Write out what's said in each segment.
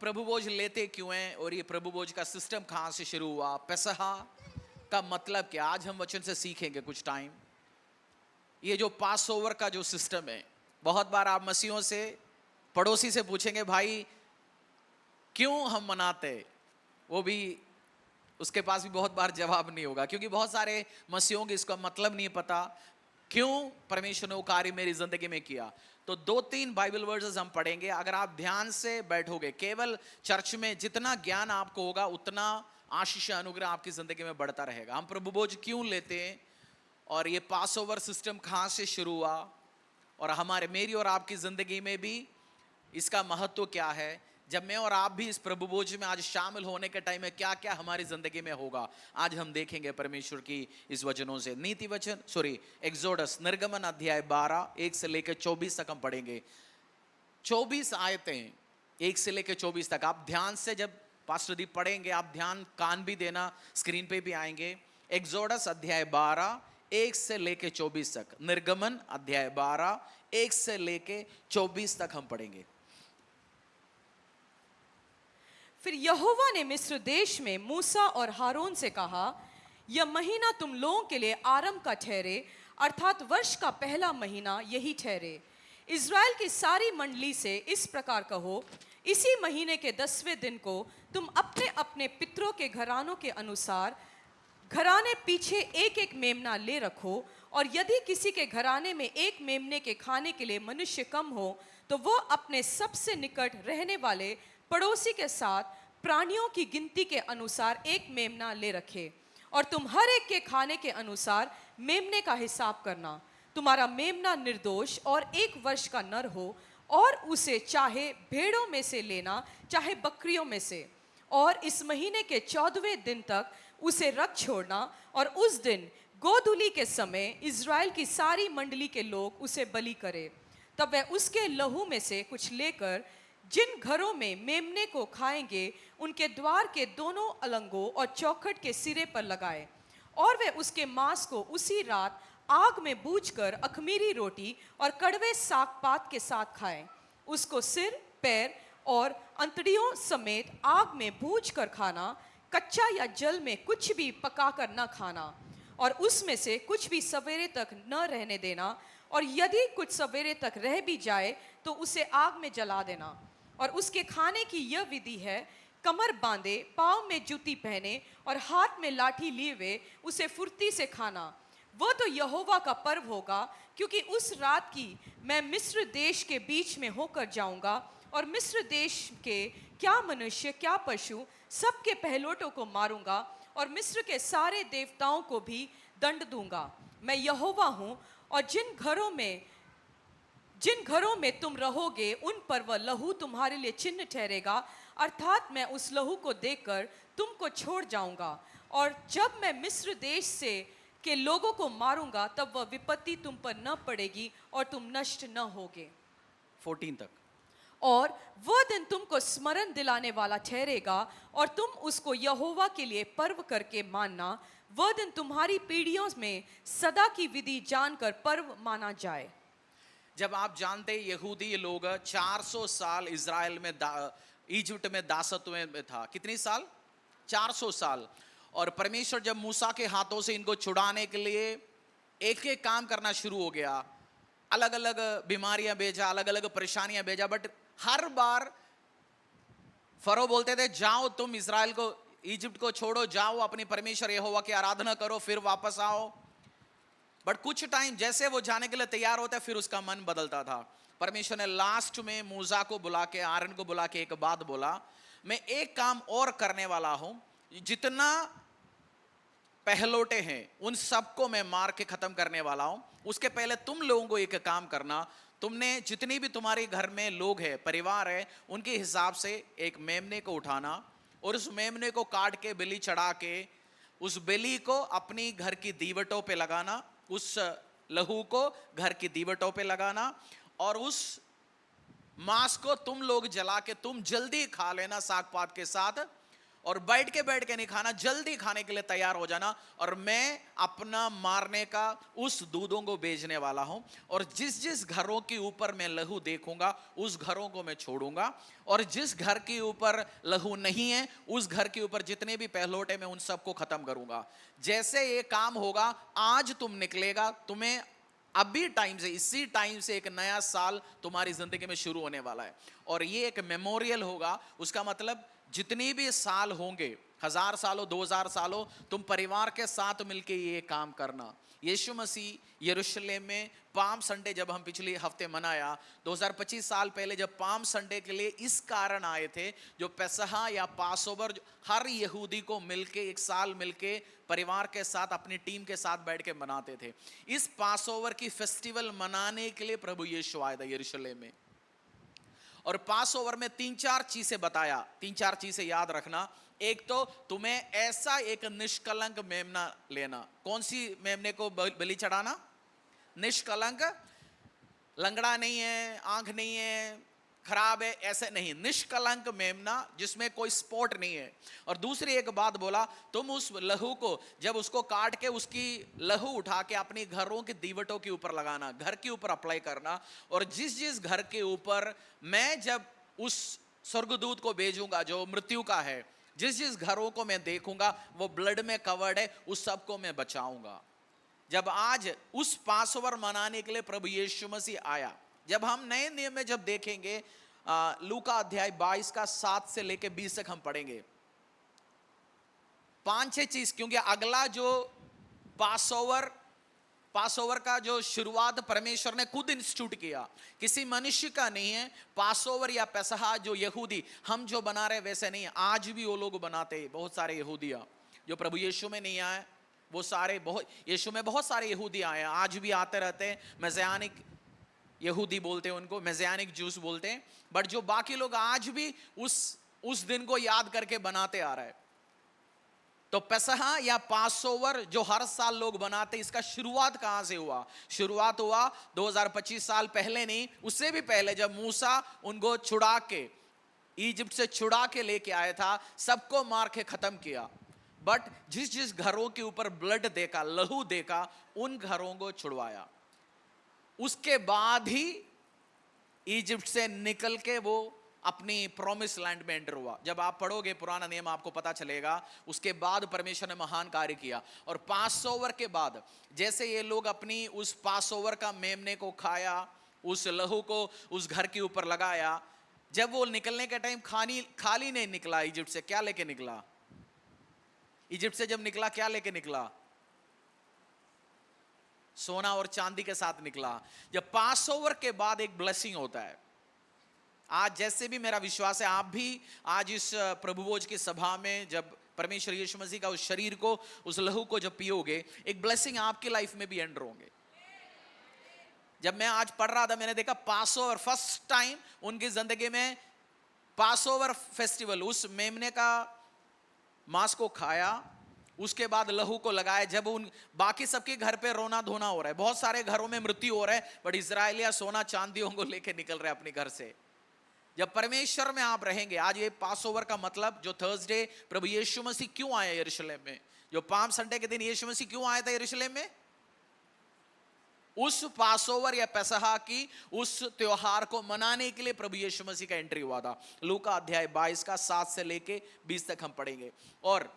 प्रभु भोज लेते क्यों हैं और ये प्रभु भोज का सिस्टम कहाँ से शुरू हुआ, पेसहा का मतलब क्या, आज हम वचन से सीखेंगे कुछ टाइम। ये जो पास ओवर का जो सिस्टम है, बहुत बार आप मसीहों से, पड़ोसी से पूछेंगे भाई क्यों हम मनाते, वो भी, उसके पास भी बहुत बार जवाब नहीं होगा, क्योंकि बहुत सारे मसीहों को इसका मतलब नहीं पता क्यों परमेश्वर ने वो कार्य मेरी जिंदगी में किया। तो 2-3 बाइबल वर्सेस हम पढ़ेंगे। अगर आप ध्यान से बैठोगे, केवल चर्च में जितना ज्ञान आपको होगा उतना आशीष अनुग्रह आपकी जिंदगी में बढ़ता रहेगा। हम प्रभु भोज क्यों लेते हैं और ये पास ओवर सिस्टम कहाँ से शुरू हुआ, और हमारे, मेरी और आपकी जिंदगी में भी इसका महत्व क्या है। जब मैं और आप भी इस प्रभु भोज में आज शामिल होने के टाइम में क्या क्या हमारी जिंदगी में होगा, आज हम देखेंगे परमेश्वर की इस वचनों से। नीति वचन, एक्सोडस, निर्गमन अध्याय 12 1 से लेकर 24 तक हम पढ़ेंगे। 24 आयतें 1 से लेकर 24 तक। आप ध्यान से जब पास्टर दीप पढ़ेंगे, आप ध्यान कान भी देना, स्क्रीन पे भी आएंगे। एक्सोडस अध्याय 12 1 से लेकर 24 तक, निर्गमन अध्याय 12 1 से लेकर 24 तक हम पढ़ेंगे। फिर यहोवा ने मिस्र देश में मूसा और हारून से कहा, यह महीना तुम लोगों के लिए आरंभ का ठहरे, अर्थात वर्ष का पहला महीना यही ठहरे। इज़राइल की सारी मंडली से इस प्रकार कहो, इसी महीने के 10वें दिन को तुम अपने अपने पितरों के घरानों के अनुसार घराने पीछे एक एक मेमना ले रखो, और यदि किसी के घराने में एक मेमने के खाने के लिए मनुष्य कम हो तो वह अपने सबसे निकट रहने वाले पड़ोसी के साथ प्राणियों की गिनती के अनुसार एक मेमना ले रखे, और तुम हर एक के खाने के अनुसार मेमने का हिसाब करना। तुम्हारा मेमना निर्दोष और 1 वर्ष का नर हो, और उसे चाहे भेड़ों में से लेना चाहे बकरियों में से, और इस महीने के 14वें दिन तक उसे रख छोड़ना। और उस दिन गोधूली के समय इज़राइल की सारी मंडली के लोग उसे बलि करे। तब वह उसके लहू में से कुछ लेकर जिन घरों में मेमने को खाएंगे उनके द्वार के दोनों अलंगों और चौखट के सिरे पर लगाए, और वे उसके मांस को उसी रात आग में भूनकर अखमीरी रोटी और कड़वे साग पात के साथ खाएं। उसको सिर, पैर और अंतड़ियों समेत आग में भूनकर खाना, कच्चा या जल में कुछ भी पकाकर न खाना, और उसमें से कुछ भी सवेरे तक न रहने देना, और यदि कुछ सवेरे तक रह भी जाए तो उसे आग में जला देना। और उसके खाने की यह विधि है, कमर बांधे, पाँव में जूती पहने और हाथ में लाठी लिए हुए उसे फुर्ती से खाना। वह तो यहोवा का पर्व होगा, क्योंकि उस रात की मैं मिस्र देश के बीच में होकर जाऊंगा, और मिस्र देश के क्या मनुष्य क्या पशु सबके पहलोटों को मारूंगा, और मिस्र के सारे देवताओं को भी दंड दूंगा। मैं यहोवा हूँ, और जिन घरों में तुम रहोगे उन पर वह लहू तुम्हारे लिए चिन्ह ठहरेगा, अर्थात मैं उस लहू को देखकर तुमको छोड़ जाऊंगा, और जब मैं मिस्र देश से के लोगों को मारूंगा तब वह विपत्ति तुम पर न पड़ेगी और तुम नष्ट न होगे। 14 तक। और वह दिन तुमको स्मरण दिलाने वाला ठहरेगा, और तुम उसको यहोवा के लिए पर्व करके मानना। वह दिन तुम्हारी पीढ़ियों में सदा की विधि जानकर पर्व माना जाए। जब आप जानते यहूदी लोग 400 साल इज़राइल में इजिप्ट में दासत्व में था, कितनी साल, 400 साल। और परमेश्वर जब मूसा के हाथों से इनको छुड़ाने के लिए एक एक काम करना शुरू हो गया, अलग अलग बीमारियां भेजा, अलग अलग परेशानियां भेजा, बट हर बार फरो बोलते थे जाओ तुम इज़राइल को, इजिप्ट को छोड़ो, जाओ अपनी परमेश्वर यहोवा की आराधना करो, फिर वापस आओ। बट कुछ टाइम जैसे वो जाने के लिए तैयार होता है, फिर उसका मन बदलता था। परमेश्वर ने लास्ट में मूसा को बुला के, आरन को बुला के एक बात बोला, मैं एक काम और करने वाला हूं, जितना पहलोटे हैं उन सबको मैं मार के खत्म करने वाला हूं। उसके पहले तुम लोगों को एक काम करना, तुमने जितनी भी तुम्हारे घर में लोग हैं, परिवार है, उनके हिसाब से एक मेमने को उठाना, और उस मेमने को काट के बलि चढ़ा के उस बलि को अपनी घर की दीवटों पे लगाना, उस लहू को घर की दीवटों पे लगाना, और उस मांस को तुम लोग जला के तुम जल्दी खा लेना साग पात के साथ, और बैठ के नहीं खाना, जल्दी खाने के लिए तैयार हो जाना। और मैं अपना मारने का उस दूधों को बेचने वाला हूं, और जिस जिस घरों के ऊपर मैं लहू देखूंगा उस घरों को मैं छोड़ूंगा, और जिस घर के ऊपर लहू नहीं है उस घर के ऊपर जितने भी पहलौटे मैं उन सबको खत्म करूंगा। जैसे ये काम होगा, आज तुम निकलेगा, तुम्हें अभी टाइम से, इसी टाइम से एक नया साल तुम्हारी जिंदगी में शुरू होने वाला है, और ये एक मेमोरियल होगा। उसका मतलब जितनी भी साल होंगे, 1000 साल हो, 2000 साल हो, तुम परिवार के साथ मिलके ये काम करना। यीशु मसीह यरूशलेम में पाम संडे जब हम पिछले हफ्ते मनाया, 2025 साल पहले जब पाम संडे के लिए इस कारण आए थे, जो पेसहा या पासओवर हर यहूदी को मिलके एक साल मिलके परिवार के साथ अपनी टीम के साथ बैठ के मनाते थे। इस पासओवर की फेस्टिवल मनाने के लिए प्रभु यीशु आया था यरूशलेम में। और पास ओवर में 3-4 चीजें बताया, 3-4 चीजें याद रखना। एक तो तुम्हें ऐसा एक निष्कलंक मेमना लेना। कौन सी मेमने को बलि चढ़ाना? निष्कलंक, लंगड़ा नहीं है, आंख नहीं है, खराब है, ऐसे नहीं, निष्कलंक मेमना जिसमें कोई स्पॉट नहीं है। और दूसरी एक बात बोला, तुम उस लहू को जब उसको काट के उसकी लहू उठा के अपनी घरों के दीवटों के ऊपर लगाना, घर के ऊपर अप्लाई करना। और जिस जिस घर के ऊपर मैं जब उस स्वर्गदूत को भेजूंगा जो मृत्यु का है, जिस जिस घरों को मैं देखूंगा वो ब्लड में कवर्ड है, उस सबको मैं बचाऊंगा। जब आज उस पासओवर मनाने के लिए प्रभु यीशु मसीह आया, जब हम नए नियम में जब देखेंगे, लूका अध्याय 22 का 7 से लेके 20 तक हम पढ़ेंगे, 5-6 चीज, क्योंकि अगला जो पासओवर का जो शुरुआत परमेश्वर ने खुद इंस्टीट्यूट किया, किसी मनुष्य का नहीं है। पासओवर या पेसहा जो यहूदी हम जो बना रहे वैसे नहीं है, आज भी वो लोग बनाते हैं। बहुत सारे यहूदियां जो प्रभु यीशु में नहीं आए, वो सारे यीशु में बहुत सारे यहूदी आए हैं, आज भी आते रहते हैं। मेसियानिक यहूदी बोलते हैं उनको, मेसियानिक जूस बोलते हैं। बट जो बाकी लोग आज भी उस दिन को याद करके बनाते आ रहा है। तो पेसहा या पासओवर जो हर साल लोग बनाते, इसका शुरुआत कहां से हुआ? शुरुआत हुआ 2025 साल पहले नहीं, उससे भी पहले, जब मूसा उनको छुड़ा के इजिप्ट से छुड़ा के लेके आया था, सबको मार के खत्म किया। बट जिस जिस घरों के ऊपर ब्लड देखा, लहू देखा, उन घरों को छुड़वाया। उसके बाद ही इजिप्ट से निकल के वो अपनी प्रॉमिस लैंड में एंटर हुआ। जब आप पढ़ोगे पुराना नियम आपको पता चलेगा, उसके बाद परमेश्वर ने महान कार्य किया। और पासओवर के बाद जैसे ये लोग अपनी उस पासओवर का मेमने को खाया, उस लहू को उस घर के ऊपर लगाया, जब वो निकलने के टाइम खाली नहीं निकला इजिप्ट से। क्या लेके निकला? इजिप्ट से जब निकला क्या लेके निकला? सोना और चांदी के साथ निकला। जब पासओवर के बाद एक ब्लेसिंग होता है, आज जैसे भी मेरा विश्वास है आप भी आज इस प्रभु भोज की सभा में जब परमेश्वर यीशु मसीह का उस शरीर को, उस लहू को जब पियोगे, एक ब्लेसिंग आपकी लाइफ में भी एंटर होंगे। जब मैं आज पढ़ रहा था, मैंने देखा पासओवर फर्स्ट टाइम उनकी जिंदगी में पासओवर फेस्टिवल, उस मेमने का मांस को खाया, उसके बाद लहू को लगाया। जब उन बाकी सबके घर पे रोना धोना हो रहा है, बहुत सारे घरों में मृत्यु हो रहा है, बट इजराइलिया सोना चांदियों को लेके निकल रहे अपने घर से। जब परमेश्वर में आप रहेंगे, आज ये पासओवर का मतलब, जो थर्सडे प्रभु यीशु मसीह क्यों आया यरूशलेम में, जो पाम संडे के दिन यीशु मसीह क्यों आया था यरूशलेम में, उस पासओवर या पेसहा की उस त्योहार को मनाने के लिए प्रभु यीशु मसीह का एंट्री हुआ था। लूका अध्याय 22 का 7 से लेके 20 तक हम पढ़ेंगे। और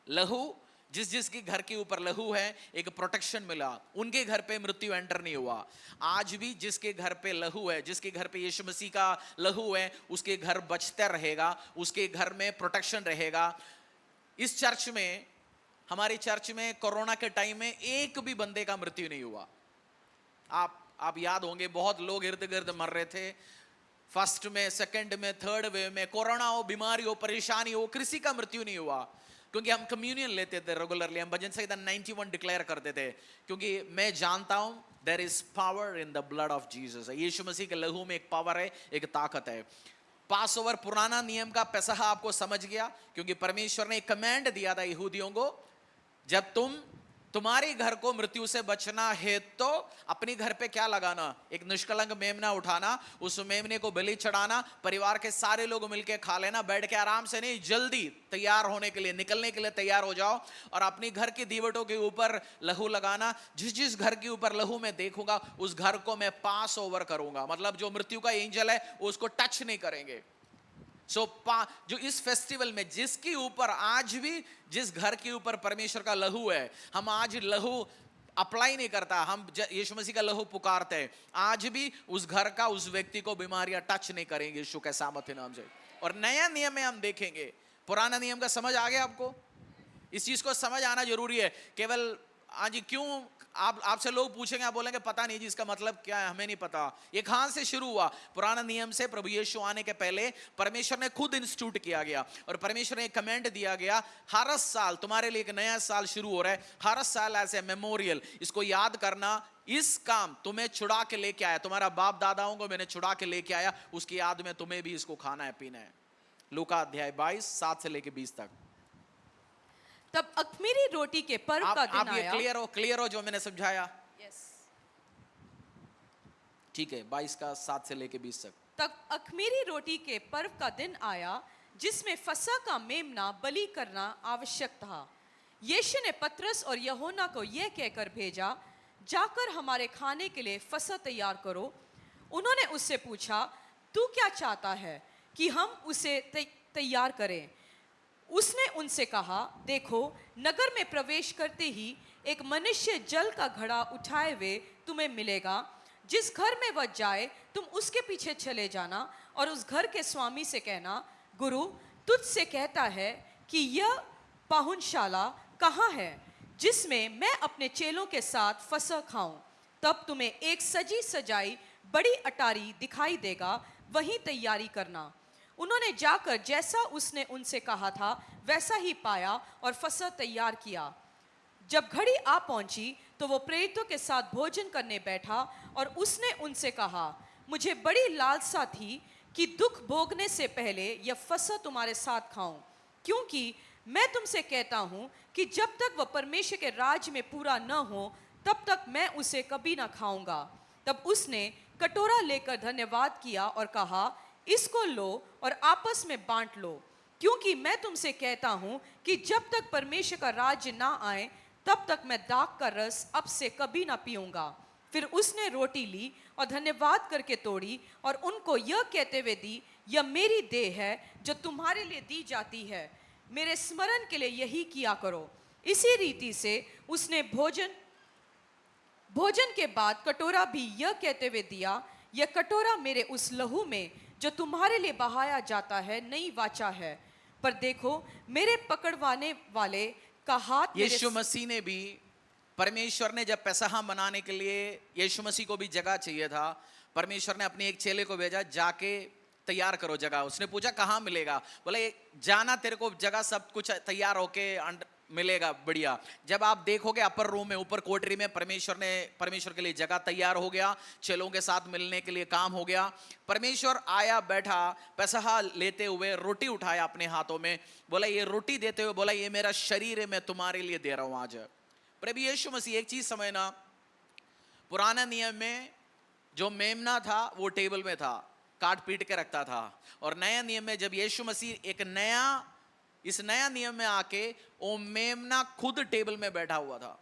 लहू, जिस जिसके घर के ऊपर लहू है, एक प्रोटेक्शन मिला, उनके घर पे मृत्यु एंटर नहीं हुआ। आज भी जिसके घर पे लहू है, जिसके घर पे यीशु मसीह का लहू है, उसके घर बचता रहेगा, उसके घर में प्रोटेक्शन रहेगा। इस चर्च में, हमारी चर्च में कोरोना के टाइम में एक भी बंदे का मृत्यु नहीं हुआ। आप याद होंगे, बहुत लोग इर्द गिर्द मर रहे थे, फर्स्ट में, सेकंड में, थर्ड वेव में। कोरोना हो, बीमारी हो, परेशानी हो, किसी का मृत्यु नहीं हुआ, क्योंकि हम कम्युनियन लेते थे रेगुलरली। हम भजन संहिता 91 डिक्लेयर करते थे, क्योंकि मैं जानता हूं there is power in the blood of Jesus. Yeshu Masih के लहू में एक पावर है, एक ताकत है। पासओवर पुराना नियम का पेसहा आपको समझ गया, क्योंकि परमेश्वर ने एक कमांड दिया था यहूदियों को, जब तुम्हारी घर को मृत्यु से बचना है तो अपनी घर पे क्या लगाना, एक निष्कलंक मेमना उठाना, उस मेमने को बलि चढ़ाना, परिवार के सारे लोग मिलके खा लेना, बैठ के आराम से नहीं, जल्दी तैयार होने के लिए, निकलने के लिए तैयार हो जाओ, और अपनी घर की दीवटों के ऊपर लहू लगाना। जिस जिस घर के ऊपर लहू मैं देखूंगा उस घर को मैं पास ओवर करूंगा, मतलब जो मृत्यु का एंजल है उसको टच नहीं करेंगे। जो इस फेस्टिवल में जिसके ऊपर आज भी, जिस घर के ऊपर परमेश्वर का लहू है, हम आज लहू अप्लाई नहीं करता, हम यीशु मसीह का लहू पुकारते हैं, आज भी उस घर का, उस व्यक्ति को बीमारियां टच नहीं करेंगे यीशु के सामर्थ्य नाम से। और नया नियम में हम देखेंगे, पुराना नियम का समझ आ गया आपको? इस चीज को समझ आना जरूरी है। केवल आज क्यों आपसे लोग पूछेंगे, आप बोलेंगे पता नहीं जी इसका मतलब क्या है, हमें नहीं पता। ये कहां से शुरू हुआ? पुराना नियम से। प्रभु यीशु आने के पहले परमेश्वर ने खुद इंस्टीट्यूट किया गया, और परमेश्वर ने कमेंट दिया गया, हर साल तुम्हारे लिए एक नया साल शुरू हो रहा है, हर साल ऐसे मेमोरियल, इसको याद करना, इस काम तुम्हें छुड़ा के लेके आया, तुम्हारा बाप दादाओं को मैंने छुड़ा के लेके आया, उसकी याद में तुम्हें भी इसको खाना है, पीना है। लूका अध्याय 22 7 से लेके 20 तक। तब अख़मीरी रोटी के पर्व का दिन आप ये आया। क्लियर हो जो मैंने समझाया? यस। ठीक है, 22 का 7 से लेके 20 तक। तब अख़मीरी रोटी के पर्व का दिन आया जिसमें फसह का मेमना बलि करना आवश्यक था। यीशु ने पतरस और यूहन्ना को यह कहकर भेजा, जाकर हमारे खाने के लिए फसह तैयार करो। उन्होंने उससे पूछा, तू क्या चाहता है कि हम उसे तैयार करें? उसने उनसे कहा, देखो, नगर में प्रवेश करते ही एक मनुष्य जल का घड़ा उठाए हुए तुम्हें मिलेगा। जिस घर में वह जाए तुम उसके पीछे चले जाना, और उस घर के स्वामी से कहना, गुरु तुझसे कहता है कि यह पाहुनशाला कहाँ है जिसमें मैं अपने चेलों के साथ फसह खाऊं। तब तुम्हें एक सजी सजाई बड़ी अटारी दिखाई देगा, वहीं तैयारी करना। उन्होंने जाकर जैसा उसने उनसे कहा था वैसा ही पाया और फसह तैयार किया। जब घड़ी आ पहुंची तो वो प्रेरितों के साथ भोजन करने बैठा, और उसने उनसे कहा, मुझे बड़ी लालसा थी कि दुख भोगने से पहले यह फसह तुम्हारे साथ खाऊं, क्योंकि मैं तुमसे कहता हूं कि जब तक वह परमेश्वर के राज में पूरा न हो तब तक मैं उसे कभी ना खाऊंगा। तब उसने कटोरा लेकर धन्यवाद किया और कहा, इसको लो और आपस में बांट लो, क्योंकि मैं तुमसे कहता हूं कि जब तक परमेश्वर का राज्य ना आए तब तक मैं दाख का रस अब से कभी ना पीऊंगा। फिर उसने रोटी ली और धन्यवाद करके तोड़ी और उनको यह कहते हुए दी, यह मेरी देह है जो तुम्हारे लिए दी जाती है, मेरे स्मरण के लिए यही किया करो। इसी रीति से उसने भोजन के बाद कटोरा भी यह कहते हुए दिया, यह कटोरा मेरे उस लहू में जो तुम्हारे लिए बहाया जाता है नई वाचा है। पर देखो, मेरे पकड़वाने वाले का हाथ। यीशु मसीह ने भी, परमेश्वर ने जब पैसहा मनाने के लिए यीशु मसीह को भी जगह चाहिए था, परमेश्वर ने अपने एक चेले को भेजा, जाके तैयार करो जगह। उसने पूछा कहाँ मिलेगा? बोले जाना, तेरे को जगह सब कुछ तैयार होके मिलेगा बढ़िया। जब आप देखोगे अपर रूम में, ऊपर कोठरी में परमेश्वर के लिए जगह तैयार हो गया, चेलों के साथ मिलने के लिए काम हो गया। परमेश्वर आया, बैठा, पैसहा लेते हुए रोटी उठाया अपने हाथों में, बोला ये रोटी देते हुए बोला, ये मेरा शरीर है, मैं तुम्हारे लिए दे रहा हूं आज। प्रभु यीशु मसीह, एक चीज समझना, पुराना नियम में जो मेमना था वो टेबल में था, काट पीट के रखता था, और नया नियम में जब यीशु मसीह इस नया नियम में आके वो मेमना खुद टेबल में बैठा हुआ था।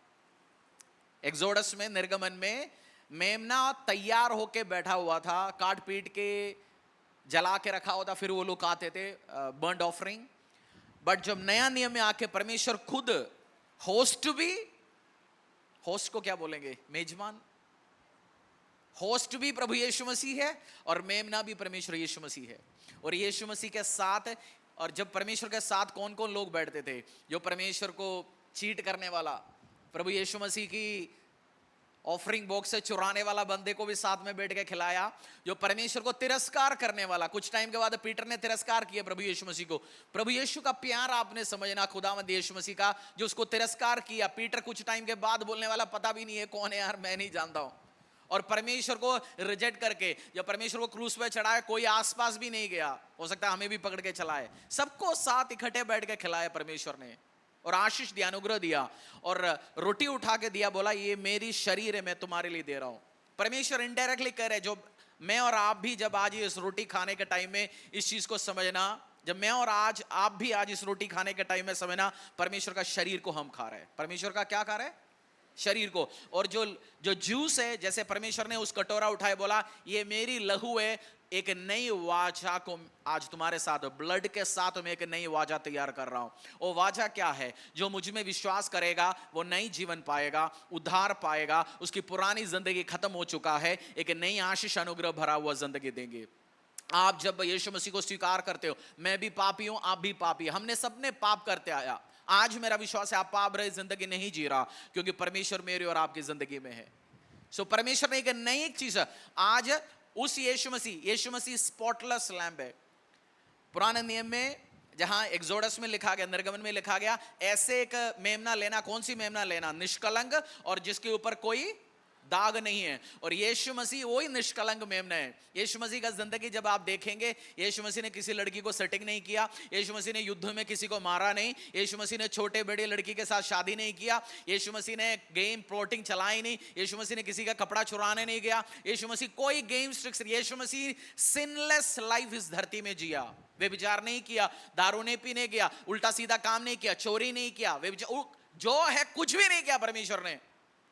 एक्सोडस में, निर्गमन में मेमना तैयार होके बैठा हुआ था, काट पीट के जला के रखा हुआ था, फिर वो लोग आते थे बर्न्ड ऑफरिंग। बट जब नया नियम में आके परमेश्वर खुद होस्ट को क्या बोलेंगे, मेजबान, होस्ट भी प्रभु यीशु मसीह है और मेमना भी परमेश्वर यीशु मसीह है। और यीशु मसीह के साथ, और जब परमेश्वर के साथ कौन कौन लोग बैठते थे? जो परमेश्वर को चीट करने वाला, प्रभु यीशु मसीह की ऑफरिंग बॉक्स से चुराने वाला बंदे को भी साथ में बैठ के खिलाया। जो परमेश्वर को तिरस्कार करने वाला, कुछ टाइम के बाद पीटर ने तिरस्कार किया प्रभु यीशु मसीह को। प्रभु यीशु का प्यार आपने समझना, खुदावंद यीशु मसीह का जो उसको तिरस्कार किया। पीटर कुछ टाइम के बाद बोलने वाला, पता भी नहीं है कौन है यार, मैं नहीं जानता हूं। और परमेश्वर को रिजेक्ट करके जब परमेश्वर को क्रूस पे चढ़ाया, कोई आसपास भी नहीं गया, हो सकता है हमें भी पकड़ के चलाए। सबको साथ इकट्ठे बैठ के खिलाया परमेश्वर ने। और आशीष दिया, अनुग्रह दिया और रोटी उठा के दिया, बोला ये मेरी शरीर है, मैं तुम्हारे लिए दे रहा हूं। परमेश्वर इनडायरेक्टली कह रहे, जो मैं और आप भी जब आज इस रोटी खाने के टाइम में इस चीज को समझना, जब मैं और आप भी आज इस रोटी खाने के टाइम में समझना, परमेश्वर का शरीर को हम खा रहे हैं। परमेश्वर का क्या खा रहे हैं? शरीर को। और जो जूस है, जैसे परमेश्वर ने उस कटोरा उठाए, बोला ये मेरी लहू है, एक नई वाचा को आज तुम्हारे साथ, ब्लड के साथ मैं एक नई वाचा तैयार कर रहा हूं। वो वाचा क्या है? जो मुझ में विश्वास करेगा वो नई जीवन पाएगा, उद्धार पाएगा, उसकी पुरानी जिंदगी खत्म हो चुका है, एक नई आशीष अनुग्रह भरा हुआ जिंदगी देंगे। आप जब यीशु मसीह को स्वीकार करते हो, मैं भी पापी हूं, आप भी पापी, हमने सबने पाप करते आया। आज मेरा विश्वास है आप पाप रहित जिंदगी नहीं जी रहा, क्योंकि परमेश्वर मेरी और आपकी जिंदगी में है। सो परमेश्वर ने एक नई चीज आज उस यीशु मसीह स्पॉटलेस लैम्ब है। पुराने नियम में जहां एक्सोडस में लिखा गया, निर्गमन में लिखा गया, ऐसे एक मेमना लेना, कौन सी मेमना लेना? निष्कलंक, और जिसके ऊपर कोई दाग नहीं है। और यीशु मसीह वही निष्कलंक मेमना है। यीशु मसीह का जिंदगी जब आप देखेंगे, यीशु मसीह ने किसी लड़की को सेटिंग नहीं किया, यीशु मसीह ने युद्ध में किसी को मारा नहीं, यीशु मसीह ने छोटे बड़े लड़की के साथ शादी नहीं किया, यीशु मसीह ने गेम प्लॉटिंग चलाई नहीं, यीशु मसीह ने किसी का कपड़ा चुराने नहीं गया, यीशु मसीह कोई गेम स्ट्रिक्स, यीशु मसीह सिनलेस लाइफ इस धरती में जिया। व्यभिचार नहीं किया, दारू नहीं पीने गया, उल्टा सीधा काम नहीं किया, चोरी नहीं किया, जो है कुछ भी नहीं किया परमेश्वर ने।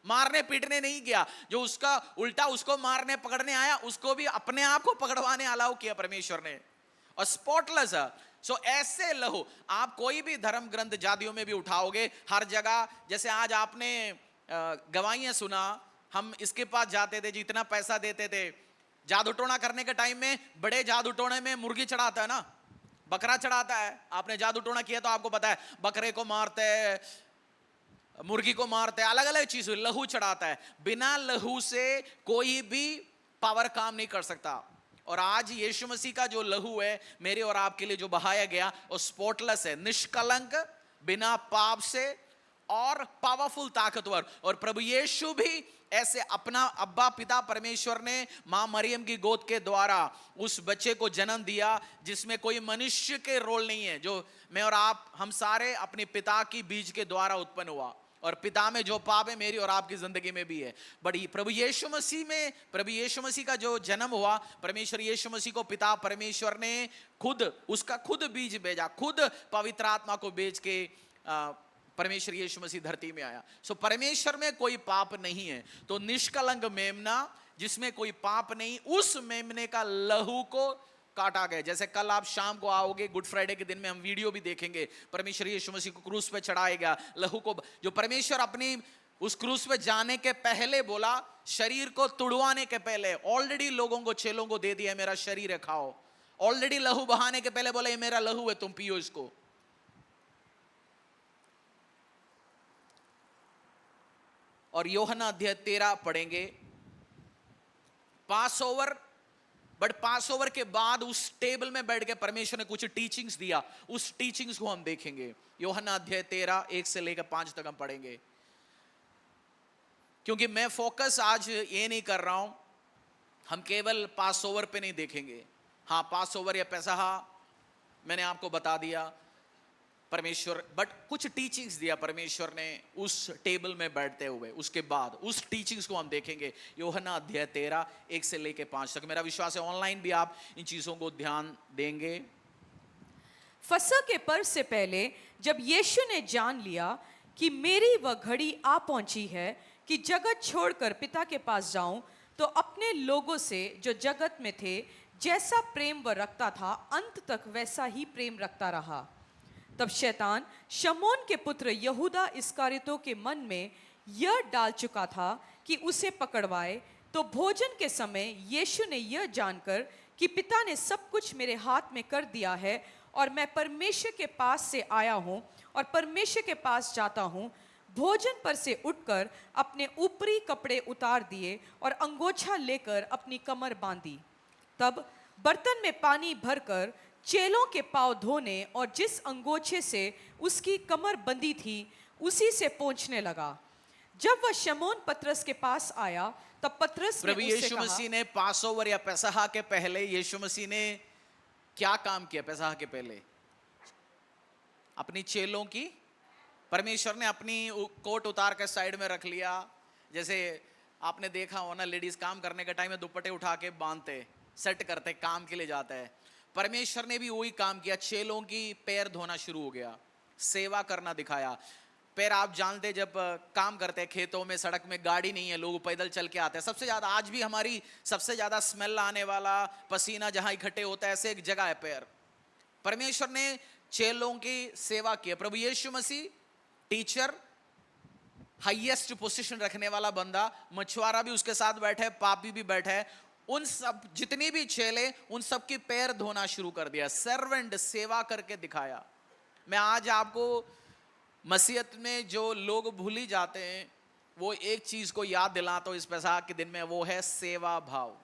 मारने पीटने नहीं गया, जो उसका उल्टा उसको मारने पकड़ने आया, उसको भी अपने आप को पकड़वाने अलाउ किया परमेश्वर ने। और स्पॉटलेस है। सो ऐसे लहू आप कोई भी धर्म ग्रंथ जादियों में भी उठाओगे, हर जगह, जैसे आज आपने गवाहियां सुना, हम इसके पास जाते थे, जितना पैसा देते थे, जादू टोना करने के टाइम में, बड़े जादू टोने में मुर्गी चढ़ाता है ना, बकरा चढ़ाता है। आपने जादू टोना किया तो आपको पता है, बकरे को मारते हैं, मुर्गी को मारते हैं, अलग अलग चीज, लहू चढ़ाता है। बिना लहू से कोई भी पावर काम नहीं कर सकता। और आज यीशु मसीह का जो लहू है मेरे और आपके लिए जो बहाया गया, वो स्पॉटलेस है, निष्कलंक, बिना पाप से और पावरफुल, ताकतवर। और प्रभु यीशु भी ऐसे अपना अब्बा पिता परमेश्वर ने मां मरियम की गोद के द्वारा उस बच्चे को जन्म दिया, जिसमें कोई मनुष्य के रोल नहीं है, जो मैं और आप, हम सारे अपने पिता की बीज के द्वारा उत्पन्न हुआ। और पिता में जो पाप है मेरी और आपकी जिंदगी में भी है। बड़ी प्रभु यीशु मसीह में, प्रभु यीशु मसीह का जो जन्म हुआ, परमेश्वर यीशु मसीह को पिता परमेश्वर ने खुद, उसका खुद बीज भेजा, खुद पवित्र आत्मा को भेज के परमेश्वर यीशु मसीह धरती में आया। सो परमेश्वर में कोई पाप नहीं है, तो निष्कलंक मेमना जिसमें कोई पाप नहीं, उस मेमने का लहू को काटा गया। जैसे कल आप शाम को आओगे, गुड फ्राइडे के दिन में हम वीडियो भी देखेंगे, परमेश्वर यीशु मसीह को क्रूस पे चढ़ाएगा, लहू को, जो परमेश्वर अपनी उस क्रूस पे जाने के पहले बोला, शरीर को तुड़वाने के पहले ऑलरेडी लोगों को, चेलों को दे दिया, मेरा शरीर है खाओ। ऑलरेडी लहू बहाने के पहले बोला, ये मेरा लहू है, तुम पियो इसको। और यूहन्ना अध्याय 13 पढ़ेंगे, पास ओवर। बट पास ओवर के बाद उस टेबल में बैठ के परमेश्वर ने कुछ टीचिंग्स दिया, उस टीचिंग्स को हम देखेंगे। यूहन्ना अध्याय 13 1 से लेकर 5 तक हम पढ़ेंगे। क्योंकि मैं फोकस आज ये नहीं कर रहा हूं, हम केवल पास ओवर पे नहीं देखेंगे। हाँ, पास ओवर या पेसहा मैंने आपको बता दिया परमेश्वर, बट कुछ टीचिंग्स दिया परमेश्वर ने उस टेबल में बैठते हुए। उसके बाद उस टीचिंग्स को हम देखेंगे। यूहन्ना अध्याय 13 1 से लेकर 5 तक। मेरा विश्वास है ऑनलाइन भी आप इन चीजों को ध्यान देंगे। फसह के पर्व से पहले जब यीशु ने जान लिया कि मेरी वह घड़ी आ पहुंची है कि जगत छोड़कर पिता के पास जाऊं, तो अपने लोगों से जो जगत में थे जैसा प्रेम वह रखता था, अंत तक वैसा ही प्रेम रखता रहा। तब शैतान शमौन के पुत्र यहूदा इस्करियोती के मन में यह डाल चुका था कि उसे पकड़वाए। तो भोजन के समय यीशु ने यह जानकर कि पिता ने सब कुछ मेरे हाथ में कर दिया है और मैं परमेश्वर के पास से आया हूँ और परमेश्वर के पास जाता हूँ, भोजन पर से उठकर अपने ऊपरी कपड़े उतार दिए और अंगोछा लेकर अपनी कमर बांधी। तब बर्तन में पानी भरकर चेलों के पांव धोने और जिस अंगोछे से उसकी कमर बंधी थी उसी से पोंछने लगा। जब वह शमौन पतरस के पास आया, तब पतरस ने प्रभु उससे यीशु कहा, मसीह ने पास ओवर या पेसहा के पहले यीशु मसीह ने क्या काम किया? पेसहा के पहले अपनी चेलों की परमेश्वर ने अपनी कोट उतार कर साइड में रख लिया। जैसे आपने देखा हो ना, लेडीज काम करने के टाइम में दुपट्टे उठा के बांधते, सेट करते, काम के लिए जाता है। परमेश्वर ने भी वही काम किया, चेलों की पैर धोना शुरू हो गया, सेवा करना दिखाया। पैर आप जानते, जब काम करते हैं खेतों में, सड़क में गाड़ी नहीं है, लोग पैदल चल के आते हैं। सबसे ज्यादा आज भी हमारी सबसे ज्यादा स्मेल आने वाला, पसीना जहां इकट्ठे होता है, ऐसे एक जगह है पैर। परमेश्वर ने चेलों की सेवा की। प्रभु यीशु मसीह टीचर, हाईएस्ट पोजीशन रखने वाला बंदा, मछुआरा भी उसके साथ बैठे, पापी भी बैठे, उन सब जितनी भी चेले, उन सब की पैर धोना शुरू कर दिया। सर्वेंट, सेवा करके दिखाया। मैं आज आपको मसीहत में जो लोग भूल ही जाते हैं, वो एक चीज को याद दिलाता हूं इस पैसा के दिन में, वो है सेवा भाव।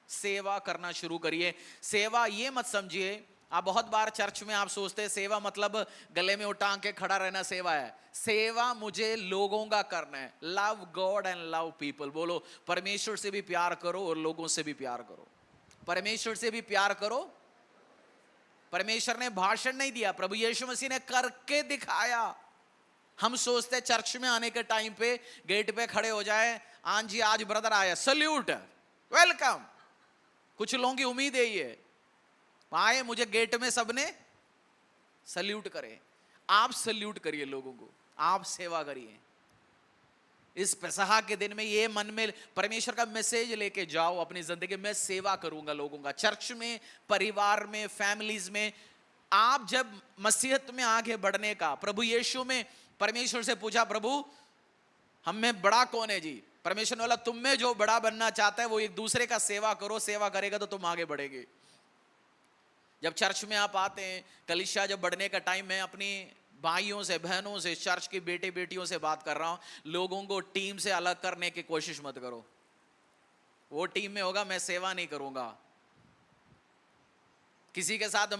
सेवा करना शुरू करिए। सेवा ये मत समझिए, आप बहुत बार चर्च में आप सोचते हैं सेवा मतलब गले में उठांग के खड़ा रहना सेवा है। सेवा मुझे लोगों का करना है। Love God and love people. बोलो, परमेश्वर से भी प्यार करो और लोगों से भी प्यार करो। परमेश्वर से भी प्यार करो। परमेश्वर ने भाषण नहीं दिया, प्रभु यीशु मसीह ने करके दिखाया। हम सोचते चर्च में आने के टाइम पे गेट पे खड़े हो जाए, हाँ जी आज ब्रदर आया, सल्यूट, वेलकम। कुछ लोगों की उम्मीद है ये, आए मुझे गेट में सबने सल्यूट करे। आप सल्यूट करिए लोगों को, आप सेवा करिए। इस पेसहा के दिन में ये मन में परमेश्वर का मैसेज लेके जाओ अपनी जिंदगी में, सेवा करूंगा लोगों का। चर्च में, परिवार में, फैमिलीज में, आप जब मसीहत में आगे बढ़ने का, प्रभु यीशु में परमेश्वर से पूछा, प्रभु हम में बड़ा कौन है जी? परमेश्वर ने बोला, तुम में जो बड़ा बनना चाहता है वो एक दूसरे का सेवा करो, सेवा करेगा तो तुम आगे बढ़ेगे। जब चर्च में आप आते हैं, कलीसिया जब बढ़ने का टाइम, मैं अपनी भाइयों से, बहनों से, चर्च की बेटे बेटियों से बात कर रहा हूं, लोगों को टीम से अलग करने की कोशिश मत करो। वो टीम में होगा, मैं सेवा नहीं करूंगा। किसी के साथ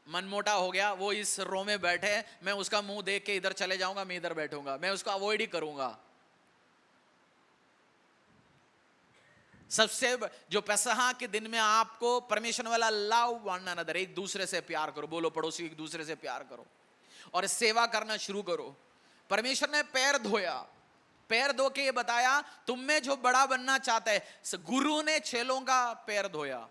मनमोटा हो गया, वो इस रो में बैठे, मैं उसका मुंह देख के इधर चले जाऊंगा, मैं इधर बैठूंगा, मैं उसको अवॉइड ही करूंगा। सबसे जो पेसहा के दिन में आपको परमेश्वर वाला लव वन अनदर, एक दूसरे से प्यार करो। बोलो पड़ोसी, एक दूसरे से प्यार करो और सेवा करना शुरू करो। परमेश्वर ने पैर धोया, पैर धो के ये बताया, तुम में जो बड़ा बनना चाहता है। गुरु ने चेलों का पैर धोया।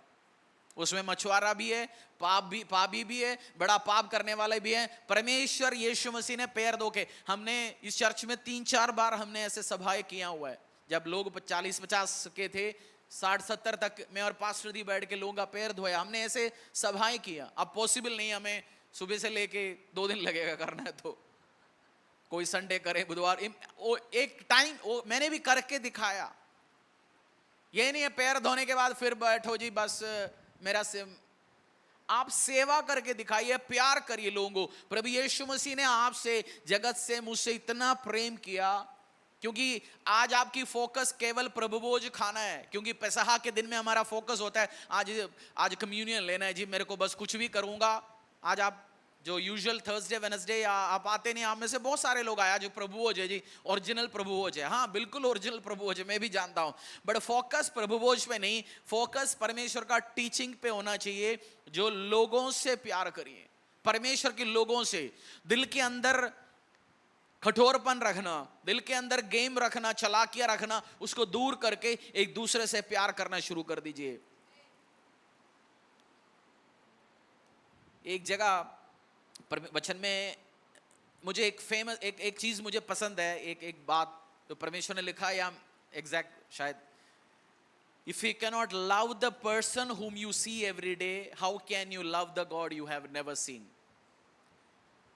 उसमें मछुआरा भी है, पापी भी है, बड़ा पाप करने वाला भी है। परमेश्वर यीशु मसीह ने पैर धो के, हमने इस चर्च में 3-4 बार हमने ऐसे सभाएं किया हुआ है। जब लोग 40-50 के थे, 60-70 तक मैं और पास्टर दी बैठ के लोगों का पैर धोया। हमने ऐसे सभाएं किया। अब पॉसिबल नहीं, हमें सुबह से लेके 2 दिन लगेगा करना है, तो कोई संडे करे, बुधवार, एक टाइम मैंने भी करके दिखाया। ये नहीं है पैर धोने के बाद फिर बैठो जी बस मेरा से। आप सेवा करके दिखाइए, प्यार करिए लोगों को। प्रभु यीशु मसीह ने आपसे, जगत से, मुझसे इतना प्रेम किया, क्योंकि आज आपकी फोकस केवल प्रभु भोज खाना है। क्योंकि पेसहा के दिन में हमारा फोकस होता है आज कम्युनियन लेना है जी, मेरे को बस कुछ भी करूंगा। आज आप जो यूजुअल थर्सडे वेडनेसडे आप आते नहीं, आप में से बहुत सारे लोग आया जो प्रभु भोज है जी, ओरिजिनल प्रभु भोज है। हाँ बिल्कुल ओरिजिनल प्रभु भोज है, मैं भी जानता हूं, बट फोकस प्रभु भोज पे नहीं, फोकस परमेश्वर का टीचिंग पे होना चाहिए। जो लोगों से प्यार करिए, परमेश्वर के लोगों से। दिल के अंदर कठोरपन रखना, दिल के अंदर गेम रखना, चालाकियां रखना, उसको दूर करके एक दूसरे से प्यार करना शुरू कर दीजिए। एक जगह वचन में मुझे एक फेमस एक चीज मुझे पसंद है, एक बात तो परमेश्वर ने लिखा है, या एग्जैक्ट शायद, if you can not love the person whom you see every day, how can you love the God you have never seen?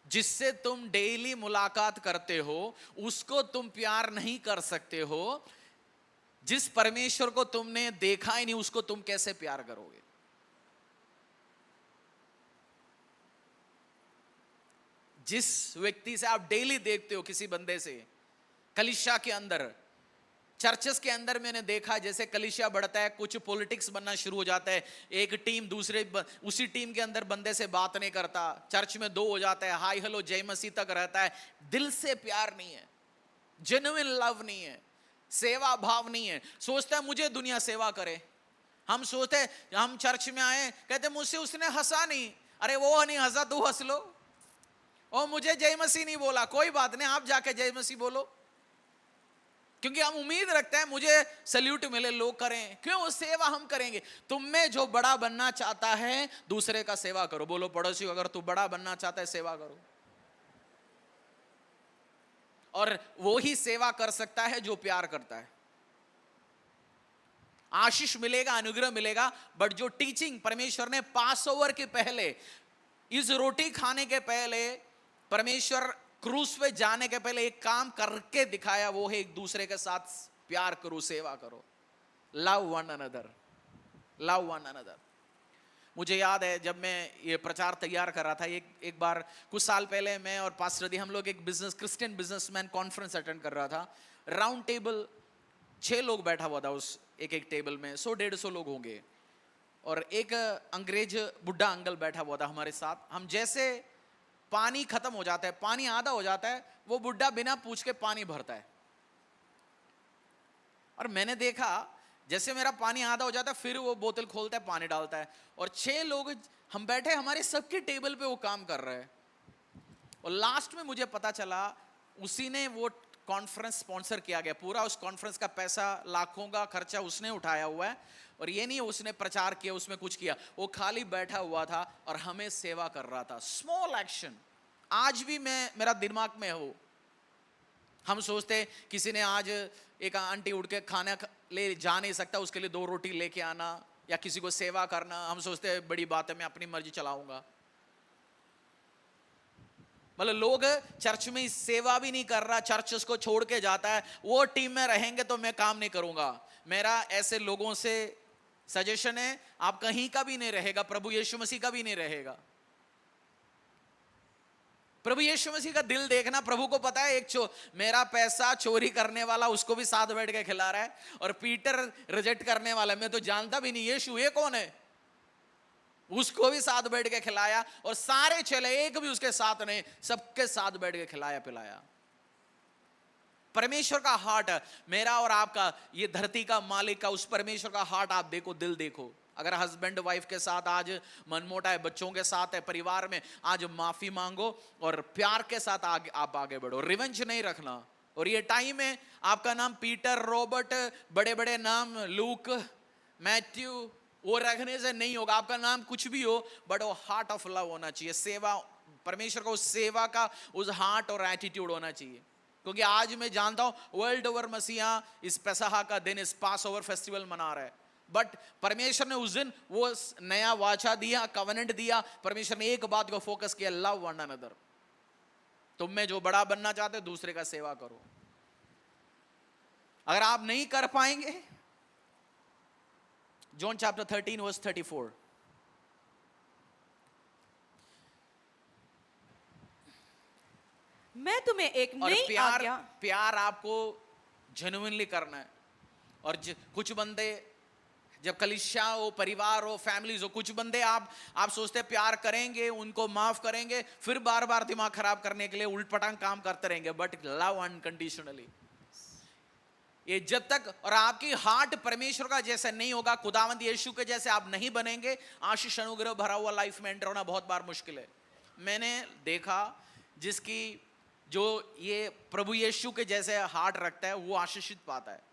जिससे तुम डेली मुलाकात करते हो उसको तुम प्यार नहीं कर सकते हो। जिस परमेश्वर को तुमने देखा ही नहीं उसको तुम कैसे प्यार करोगे? जिस व्यक्ति से आप डेली देखते हो, किसी बंदे से, कलीसिया के अंदर, चर्चेस के अंदर मैंने देखा, जैसे कलीसिया बढ़ता है कुछ पॉलिटिक्स बनना शुरू हो जाता है। एक टीम उसी टीम के अंदर बंदे से बात नहीं करता, चर्च में 2 हो जाता है, हाय हेलो जय मसीह तक रहता है। दिल से प्यार नहीं है, जेन्युइन लव नहीं है, सेवा भाव नहीं है। सोचता है मुझे दुनिया सेवा करे। हम सोचते हैं, हम चर्च में आए, कहते मुझसे उसने हंसा नहीं, अरे वो नहीं हंसा तू हंस लो। और मुझे जय मसीह नहीं बोला, कोई बात नहीं, आप जाके जय मसीह बोलो, क्योंकि हम उम्मीद रखते हैं मुझे सल्यूट मिले, लोग करें, क्यों? वो सेवा हम करेंगे। तुम में जो बड़ा बनना चाहता है दूसरे का सेवा करो। बोलो पड़ोसी को, अगर तू बड़ा बनना चाहता है सेवा करो। और वो ही सेवा कर सकता है जो प्यार करता है। आशीष मिलेगा, अनुग्रह मिलेगा, बट जो टीचिंग परमेश्वर ने पास ओवर के पहले, इस रोटी खाने के पहले, परमेश्वर क्रूस पे जाने के पहले एक काम करके दिखाया, वो है एक दूसरे के साथ प्यार करो, सेवा करो। Love one another, love one another. मुझे याद है जब मैं ये प्रचार तैयार कर रहा था, एक बार कुछ साल पहले मैं और पास्टर दी, हम लोग एक क्रिश्चियन बिजनेसमैन कॉन्फ्रेंस अटेंड कर रहा था। राउंड टेबल 6 लोग बैठा हुआ था उस एक टेबल में, 100-150 लोग होंगे। और एक अंग्रेज बुढ़ा अंकल बैठा हुआ था हमारे साथ। हम जैसे पानी खत्म हो जाता है, पानी आधा हो जाता है, वो बुढ़ा बिना पूछ के पानी भरता है। और मैंने देखा जैसे मेरा पानी आधा हो जाता है, फिर वो बोतल खोलता है, पानी डालता है। और 6 लोग हम बैठे, हमारे सबके टेबल पे वो काम कर रहे हैं। और लास्ट में मुझे पता चला उसी ने वो कॉन्फ्रेंस स्पॉन्सर किया गया, पूरा उस कॉन्फ्रेंस का पैसा, लाखों का खर्चा उसने उठाया हुआ है। और ये नहीं उसने प्रचार किया, उसमें कुछ किया, वो खाली बैठा हुआ था और हमें सेवा कर रहा था। स्मॉल एक्शन आज भी मेरा दिमाग में हो। हम सोचते किसी ने आज एक आंटी उठ के खाना ले जा नहीं सकता, उसके लिए 2 रोटी लेके आना या किसी को सेवा करना, हम सोचते हैं बड़ी बात है, मैं अपनी मर्जी चलाऊंगा। मतलब लोग चर्च में सेवा भी नहीं कर रहा, चर्च उसको छोड़ के जाता है, वो टीम में रहेंगे तो मैं काम नहीं करूंगा। मेरा ऐसे लोगों से सजेशन है, आप कहीं का भी नहीं रहेगा, प्रभु यीशु मसीह का भी नहीं रहेगा। प्रभु यीशु मसीह का दिल देखना, प्रभु को पता है मेरा पैसा चोरी करने वाला उसको भी साथ बैठ के खिला रहा है, और पीटर रिजेक्ट करने वाला मैं तो जानता भी नहीं यीशु ये कौन है, उसको भी साथ बैठ के खिलाया। और सारे चले, एक भी उसके साथ नहीं, सबके साथ बैठ के खिलाया पिलाया। परमेश्वर का हार्ट, मेरा और आपका, ये धरती का मालिक का, उस परमेश्वर का हार्ट आप देखो, दिल देखो। अगर हस्बैंड वाइफ के साथ आज मनमोटा है, बच्चों के साथ है, परिवार में, आज माफी मांगो और प्यार के साथ आप आगे बढ़ो, रिवेंज नहीं रखना। और ये टाइम है, आपका नाम पीटर, रॉबर्ट, बड़े बड़े नाम, लूक, मैथ्यू, वो रखने से नहीं होगा। आपका नाम कुछ भी हो, बट वो हार्ट ऑफ लव होना चाहिए, सेवा, परमेश्वर को उस सेवा का उस हार्ट और एटीट्यूड होना चाहिए। क्योंकि आज मैं जानता हूं वर्ल्ड ओवर मसीहा इस पेसहा का दिन, इस पास ओवर फेस्टिवल मना रहा है, बट परमेश्वर ने उस दिन वो नया वाचा दिया, कवेनेंट दिया। परमेश्वर ने एक बात को फोकस किया, लव वन अनदर। तुम में जो बड़ा बनना चाहते हो, दूसरे का सेवा करो। अगर आप नहीं कर पाएंगे, जॉन चैप्टर 13 वर्स 34, मैं तुम्हें एक नई आज्ञा, प्यार आपको जेन्युइनली करना है। और कुछ बंदे, जब कलीसिया हो, परिवार हो, फैमिलीज हो, कुछ बंदे आप सोचते हैं प्यार करेंगे, उनको माफ करेंगे, फिर बार बार दिमाग खराब करने के लिए उल्टपटांग काम करते रहेंगे। बट लव अनकंडीशनली, ये जब तक और आपकी हार्ट परमेश्वर का जैसे नहीं होगा, खुदावंद यीशु के जैसे आप नहीं बनेंगे, आशीष अनुग्रह भरा हुआ लाइफ में एंटर होना बहुत बार मुश्किल है। मैंने देखा जिसकी जो ये प्रभु यीशु के जैसे हार्ट रखता है, वो आशीषित पाता है।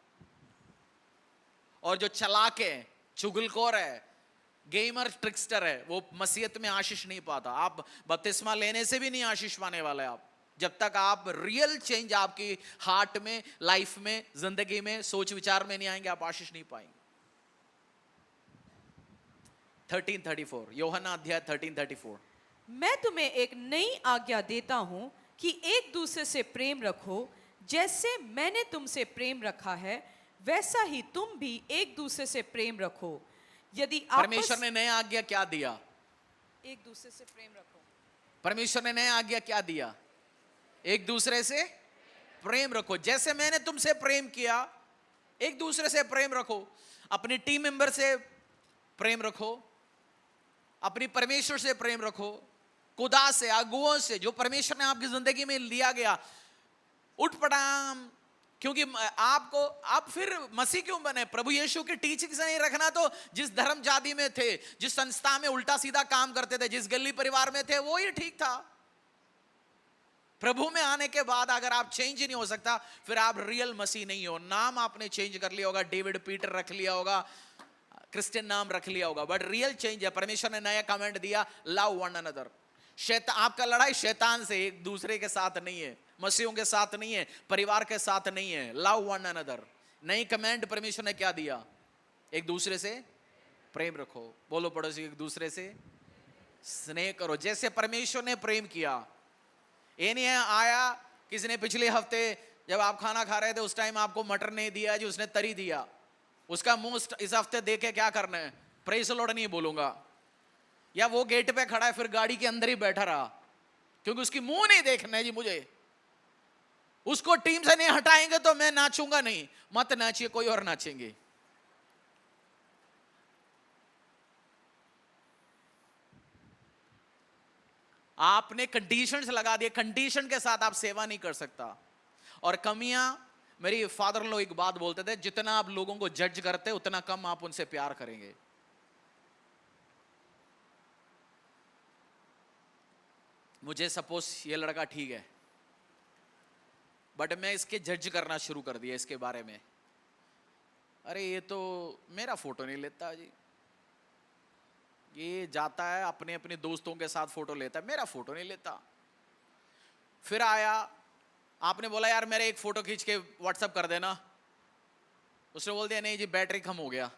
और जो चालाक है, चुगलखोर है, गेमर, ट्रिक्स्टर है, वो मसीहत में आशीष नहीं पाता। आप बपतिस्मा लेने से भी नहीं आशीष पाने वाले आप, जब तक आप रियल चेंज आपकी हार्ट में, लाइफ में, जिंदगी में, सोच विचार में नहीं आएंगे, आप आशीष नहीं पाएंगे। 13:34, यूहन्ना अध्याय 13:34, मैं तुम्हें एक नई आज्ञा देता हूं कि एक दूसरे से प्रेम रखो, जैसे मैंने तुमसे प्रेम रखा है, वैसा ही तुम भी एक दूसरे से प्रेम रखो। यदि परमेश्वर ने नया आज्ञा क्या दिया? एक दूसरे से प्रेम रखो। परमेश्वर ने नया आज्ञा क्या दिया? एक दूसरे से प्रेम रखो, जैसे मैंने तुमसे प्रेम किया, एक दूसरे से प्रेम रखो। अपनी टीम मेंबर से प्रेम रखो, अपनी परमेश्वर से प्रेम रखो, खुदा से, अगुओं से, जो परमेश्वर ने आपकी जिंदगी में लिया गया। उठपटांग, क्योंकि आप फिर मसीह क्यों बने? प्रभु यीशु की टीचिंग से नहीं रखना तो जिस धर्म जाति में थे, जिस संस्था में उल्टा सीधा काम करते थे, जिस गली परिवार में थे, वो ही ठीक था। प्रभु में आने के बाद अगर आप चेंज ही नहीं हो सकता, फिर आप रियल मसीह नहीं हो। नाम आपने चेंज कर लिया होगा, डेविड पीटर रख लिया होगा, क्रिश्चियन नाम रख लिया होगा, बट रियल चेंज है। परमेश्वर ने नया कमेंट दिया, लव वन अनदर। शैतान, आपका लड़ाई शैतान से, एक दूसरे के साथ नहीं है, मसीहों के साथ नहीं है, परिवार के साथ नहीं है। Love one another. नई कमेंट परमेश्वर ने क्या दिया? एक दूसरे से प्रेम रखो। बोलो पड़ोसी, एक दूसरे से स्नेह करो जैसे परमेश्वर ने प्रेम किया। ये नहीं है आया किसी ने पिछले हफ्ते जब आप खाना खा रहे थे उस टाइम आपको मटर नहीं दिया जी, उसने तरी दिया, उसका मुंह इस हफ्ते देखे क्या करना है? प्रेज द लॉर्ड नहीं बोलूंगा। या वो गेट पे खड़ा है फिर गाड़ी के अंदर ही बैठा रहा क्योंकि उसकी मुंह नहीं देखना है जी मुझे, उसको टीम से नहीं हटाएंगे तो मैं नाचूंगा नहीं। मत नाचिए, कोई और नाचेंगे। आपने कंडीशंस लगा दिए, कंडीशन के साथ आप सेवा नहीं कर सकता। और कमियां, मेरी फादर इन लॉ एक बात बोलते थे, जितना आप लोगों को जज करते उतना कम आप उनसे प्यार करेंगे। मुझे सपोज ये लड़का ठीक है, बट मैं इसके जज करना शुरू कर दिया इसके बारे में। अरे ये तो मेरा फोटो नहीं लेता जी, ये जाता है अपने अपने दोस्तों के साथ फोटो लेता है, मेरा फोटो नहीं लेता। फिर आया, आपने बोला यार मेरे एक फोटो खींच के व्हाट्सएप कर देना, उसने बोल दिया नहीं जी बैटरी कम हो गया।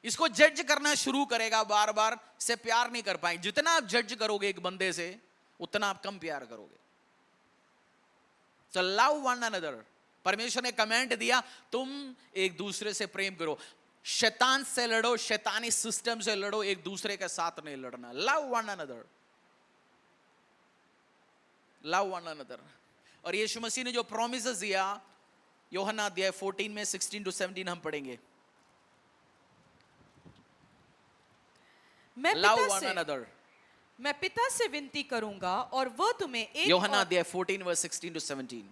इसको जज करना शुरू करेगा, बार बार से प्यार नहीं कर पाएंगे। जितना आप जज करोगे एक बंदे से उतना आप कम प्यार करोगे। तो लव वन अनदर। परमेश्वर ने कमेंट दिया, तुम एक दूसरे से प्रेम करो। शैतान से लड़ो, शैतानी सिस्टम से लड़ो, एक दूसरे के साथ नहीं लड़ना। Love one another, love one another. और यीशु मसीह ने जो प्रॉमिसेस दिया, यूहन्ना अध्याय 14 में 16 to 17 हम पढ़ेंगे। मैं पिता से विनती करूंगा और वह तुम्हें एक, यूहन्ना अध्याय 14 verse 16 to 17।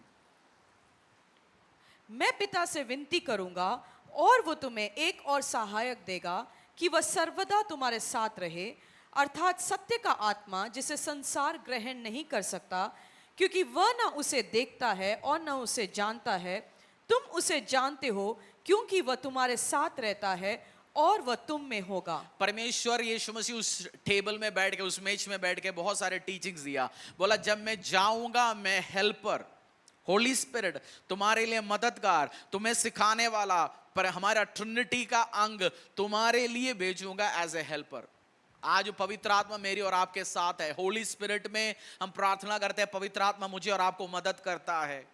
मैं पिता से विनती करूंगा और वो तुम्हें एक और सहायक देगा कि वह सर्वदा तुम्हारे साथ रहे, अर्थात सत्य का आत्मा, जिसे संसार ग्रहण नहीं कर सकता क्योंकि वह न उसे देखता है और न उसे जानता है। तुम उसे जानते हो क्योंकि वह तुम्हारे साथ रहता है और वह तुम में होगा। परमेश्वर यीशु मसीह उस टेबल में बैठ के, उस मेज में बैठ के बहुत सारे टीचिंग्स दिया। बोला जब मैं जाऊंगा, मैं हेल्पर, होली स्पिरिट, तुम्हारे लिए मददगार, तुम्हें सिखाने वाला, पर हमारा ट्रिनिटी का अंग तुम्हारे लिए भेजूंगा एज ए हेल्पर। आज पवित्र आत्मा मेरी और आपके साथ है। होली स्पिरिट में हम प्रार्थना करते हैं, पवित्र आत्मा मुझे और आपको मदद करता है,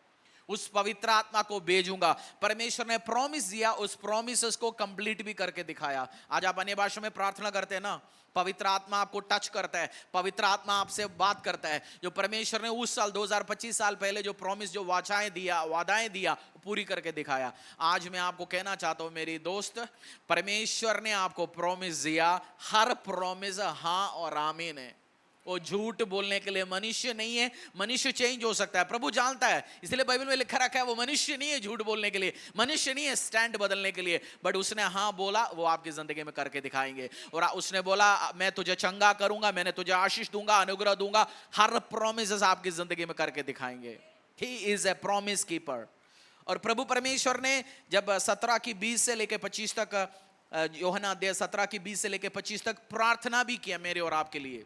उस पवित्र आत्मा को भेजूंगा। परमेश्वर ने प्रॉमिस दिया, उस प्रॉमिसेस को कंप्लीट भी करके दिखाया। आज आप अन्य भाषा में प्रार्थना करते हैं ना, पवित्र आत्मा आपको टच करता है, पवित्र आत्मा आपसे बात करता है। जो परमेश्वर ने उस साल 2025 साल पहले जो प्रॉमिस, जो वादाएं दिया पूरी करके दिखाया। आज मैं आपको कहना चाहता हूं मेरी दोस्त, परमेश्वर ने आपको प्रॉमिस दिया, हर प्रॉमिस हाँ और आमीन है। वो झूठ बोलने के लिए मनुष्य नहीं है। मनुष्य चेंज हो सकता है, प्रभु जानता है, इसलिए बाइबल में लिखा रखा है वो मनुष्य नहीं है झूठ बोलने के लिए, मनुष्य नहीं है स्टैंड बदलने के लिए। बट उसने हाँ बोला, वो आपकी जिंदगी में करके दिखाएंगे। और उसने बोला मैं तुझे चंगा करूंगा, मैंने तुझे आशीष दूंगा, अनुग्रह दूंगा, हर प्रॉमिस आपकी जिंदगी में करके दिखाएंगे। He is a promise keeper. और प्रभु परमेश्वर ने जब 17 की 20 से लेकर 25 तक, यूहन्ना अध्याय 17 की 20 से लेकर 25 तक प्रार्थना भी किया मेरे और आपके लिए,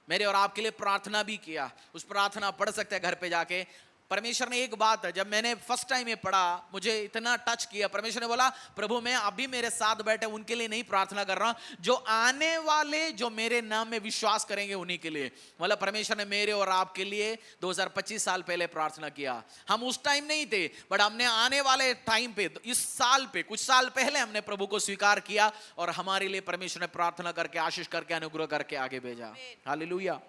मेरे और आपके लिए प्रार्थना भी किया। उस प्रार्थना पढ़ सकते हैं घर पे जाके। परमेश्वर ने एक बात, जब मैंने फर्स्ट टाइम ये पढ़ा मुझे इतना टच किया। परमेश्वर ने बोला प्रभु मैं अभी मेरे साथ बैठे उनके लिए नहीं प्रार्थना कर रहा, जो आने वाले, जो मेरे नाम में विश्वास करेंगे उन्हीं के लिए। मतलब परमेश्वर ने मेरे और आपके लिए 2025 साल पहले प्रार्थना किया। हम उस टाइम नहीं थे, बट हमने आने वाले टाइम पे, इस साल पे, कुछ साल पहले हमने प्रभु को स्वीकार किया और हमारे लिए परमेश्वर ने प्रार्थना करके, आशीष करके, अनुग्रह करके आगे भेजा। हालेलुया।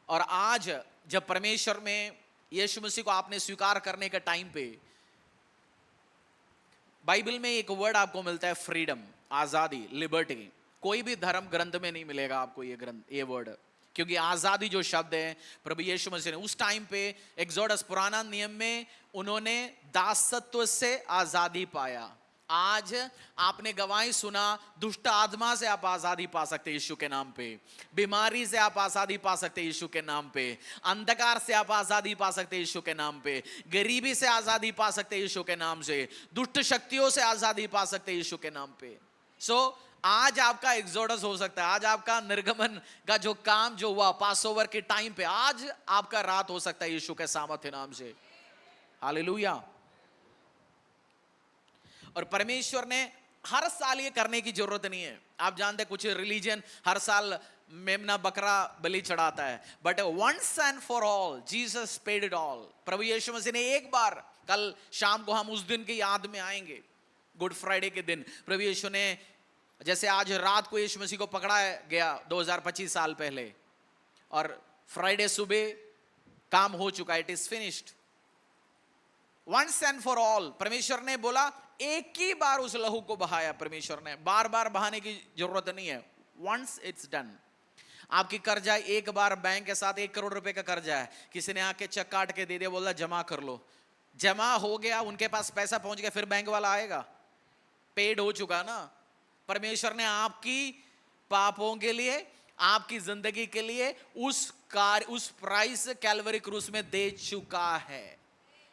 और आज जब परमेश्वर में यीशु मसीह को आपने स्वीकार करने के टाइम पे, बाइबल में एक वर्ड आपको मिलता है फ्रीडम, आजादी, लिबर्टी। कोई भी धर्म ग्रंथ में नहीं मिलेगा आपको ये वर्ड, क्योंकि आजादी जो शब्द है प्रभु यीशु मसीह ने उस टाइम पे एक्सोडस पुराना नियम में उन्होंने दासत्व से आजादी पाया। आज आपने गवाही सुना, दुष्ट आत्मा से आप आजादी पा सकते हैं यीशु के नाम पे, बीमारी से आप आजादी पा सकते हैं यीशु के नाम पे, अंधकार से आप आजादी पा सकते हैं यीशु के नाम पे, गरीबी से आजादी पा सकते हैं यीशु के नाम से, दुष्ट शक्तियों से आजादी पा सकते हैं यीशु के नाम पे। आज आपका एग्जोडस हो सकता है, आज आपका निर्गमन का जो काम जो हुआ पासओवर के टाइम पे, आज आपका रात हो सकता है यीशु के सामर्थ्य नाम से। हालेलुया। और परमेश्वर ने हर साल ये करने की जरूरत नहीं है। आप जानते कुछ रिलीजन हर साल मेमना बकरा बलि चढ़ाता है, but once and for all Jesus paid it all. प्रभु यीशु मसीह ने एक बार, कल शाम को हम उस दिन की याद में आएंगे, गुड फ्राइडे के दिन प्रभु यीशु ने, जैसे आज रात को यीशु मसीह को पकड़ा गया 2025 साल पहले, और फ्राइडे सुबह काम हो चुका, it is finished. Once and for all परमेश्वर ने बोला, एक ही बार उस लहू को बहाया परमेश्वर ने, बार बार बहाने की जरूरत नहीं है। Once it's done. आपकी कर्जा एक बार बैंक के साथ 1 करोड़ रुपए का कर्जा है, किसी ने आके चेक काट के दे दिया, बोला जमा कर लो, जमा हो गया, उनके पास पैसा पहुंच गया, फिर बैंक वाला आएगा, पेड हो चुका ना। परमेश्वर ने आपकी पापों के लिए, आपकी जिंदगी के लिए उस प्राइस कैलवरी क्रूस में दे चुका है।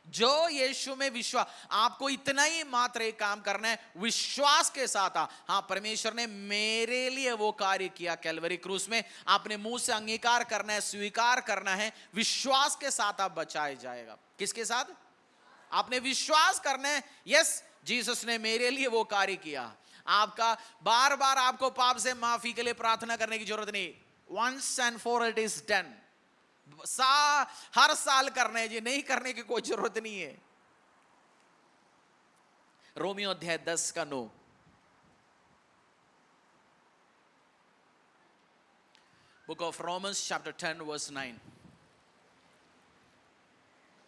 जो यीशु में विश्वास, आपको इतना ही मात्र एक काम करना है, विश्वास के साथ। हाँ, परमेश्वर ने मेरे लिए वो कार्य किया कैलवरी क्रूस में, आपने मुंह से अंगीकार करना है, स्वीकार करना है, विश्वास के साथ आप बचाए जाएगा। किसके साथ? आपने विश्वास करना है, यस जीसस ने मेरे लिए वो कार्य किया। आपका बार बार आपको पाप से माफी के लिए प्रार्थना करने की जरूरत नहीं। Once and for it is done. हर साल करने जी, नहीं करने की कोई जरूरत नहीं है। रोमियो अध्याय 10 का 9। Book of Romans chapter 10 verse 9।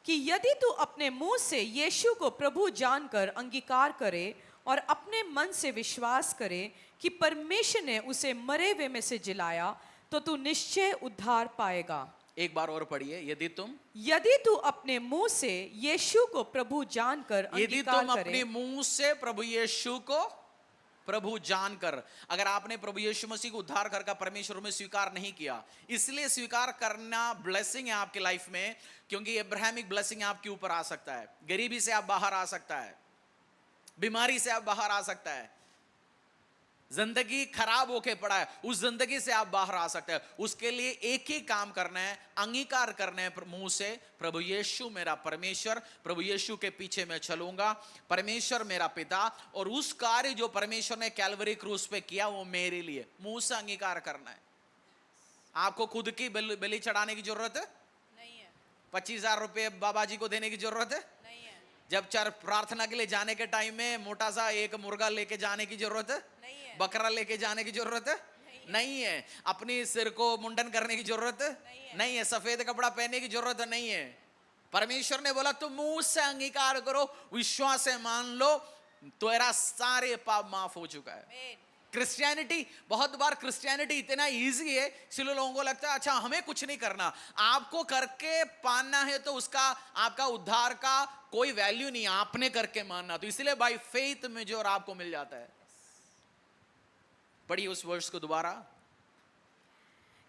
कि यदि तू अपने मुंह से यीशु को प्रभु जानकर अंगीकार करे और अपने मन से विश्वास करे कि परमेश्वर ने उसे मरे हुए में से जिलाया, तो तू निश्चय उद्धार पाएगा। एक बार और पढ़िए, यदि तू अपने मुंह से यीशु को प्रभु जानकर यदि अंगीकार तुम करे, अपने मुंह से प्रभु यीशु को प्रभु जानकर, अगर आपने प्रभु यीशु मसीह को उद्धारकर का परमेश्वर में स्वीकार नहीं किया, इसलिए स्वीकार करना ब्लेसिंग है आपकी लाइफ में, क्योंकि अब्राहमिक ब्लेसिंग आपके ऊपर आ सकता है। गरीबी से आप बाहर आ सकता है, बीमारी से आप बाहर आ सकता है, जिंदगी खराब होके पड़ा है, उस जिंदगी से आप बाहर आ सकते हैं। उसके लिए एक ही काम करना है, अंगीकार करना है मुंह से, प्रभु यीशु मेरा परमेश्वर, प्रभु यीशु के पीछे मैं चलूंगा, परमेश्वर मेरा पिता, और उस कार्य जो परमेश्वर ने कैलवरी क्रूस पे किया वो मेरे लिए, मुंह से अंगीकार करना है। आपको खुद की बलि चढ़ाने की जरूरत है नहीं है। 25,000 रुपए बाबा जी को देने की जरूरत है नहीं है। जब चर्च प्रार्थना के लिए जाने के टाइम में मोटा सा एक मुर्गा लेके जाने की जरूरत है नहीं है। बकरा लेके जाने की जरूरत है नहीं है। अपनी सिर को मुंडन करने की जरूरत है नहीं है। सफेद कपड़ा पहनने की जरूरत नहीं है। परमेश्वर ने बोला तुम मुंह से अंगीकार करो, विश्वास से मान लो, तेरा सारे पाप माफ हो चुका है। क्रिश्चियनिटी, बहुत बार क्रिश्चियनिटी इतना इजी है, इसलिए लोगों को लगता है अच्छा हमें कुछ नहीं करना। आपको करके पाना है तो उसका, आपका उद्धार का कोई वैल्यू नहीं, आपने करके मानना। तो इसलिए बाय फेथ में जो और आपको मिल जाता है। पढ़िए उस वर्ष को दोबारा,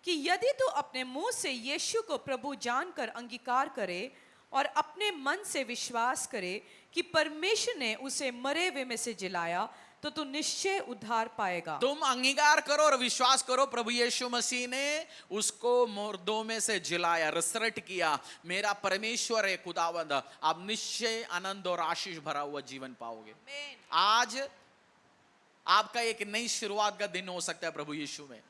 कि यदि तू अपने मुंह से यीशु को प्रभु जानकर अंगीकार करे और अपने मन से विश्वास करे कि परमेश्वर ने उसे मरे हुए में से जिलाया, तो तू निश्चय उद्धार पाएगा। तुम अंगीकार करो और विश्वास करो, प्रभु यीशु मसीह ने उसको मुर्दों में से जिलाया, रिसरेक्ट किया, मेरा परमेश्वर है खुदावंद, आप निश्चय आनंद और आशीष भरा हुआ जीवन पाओगे। आज आपका एक नई शुरुआत का दिन हो सकता है प्रभु यीशु में।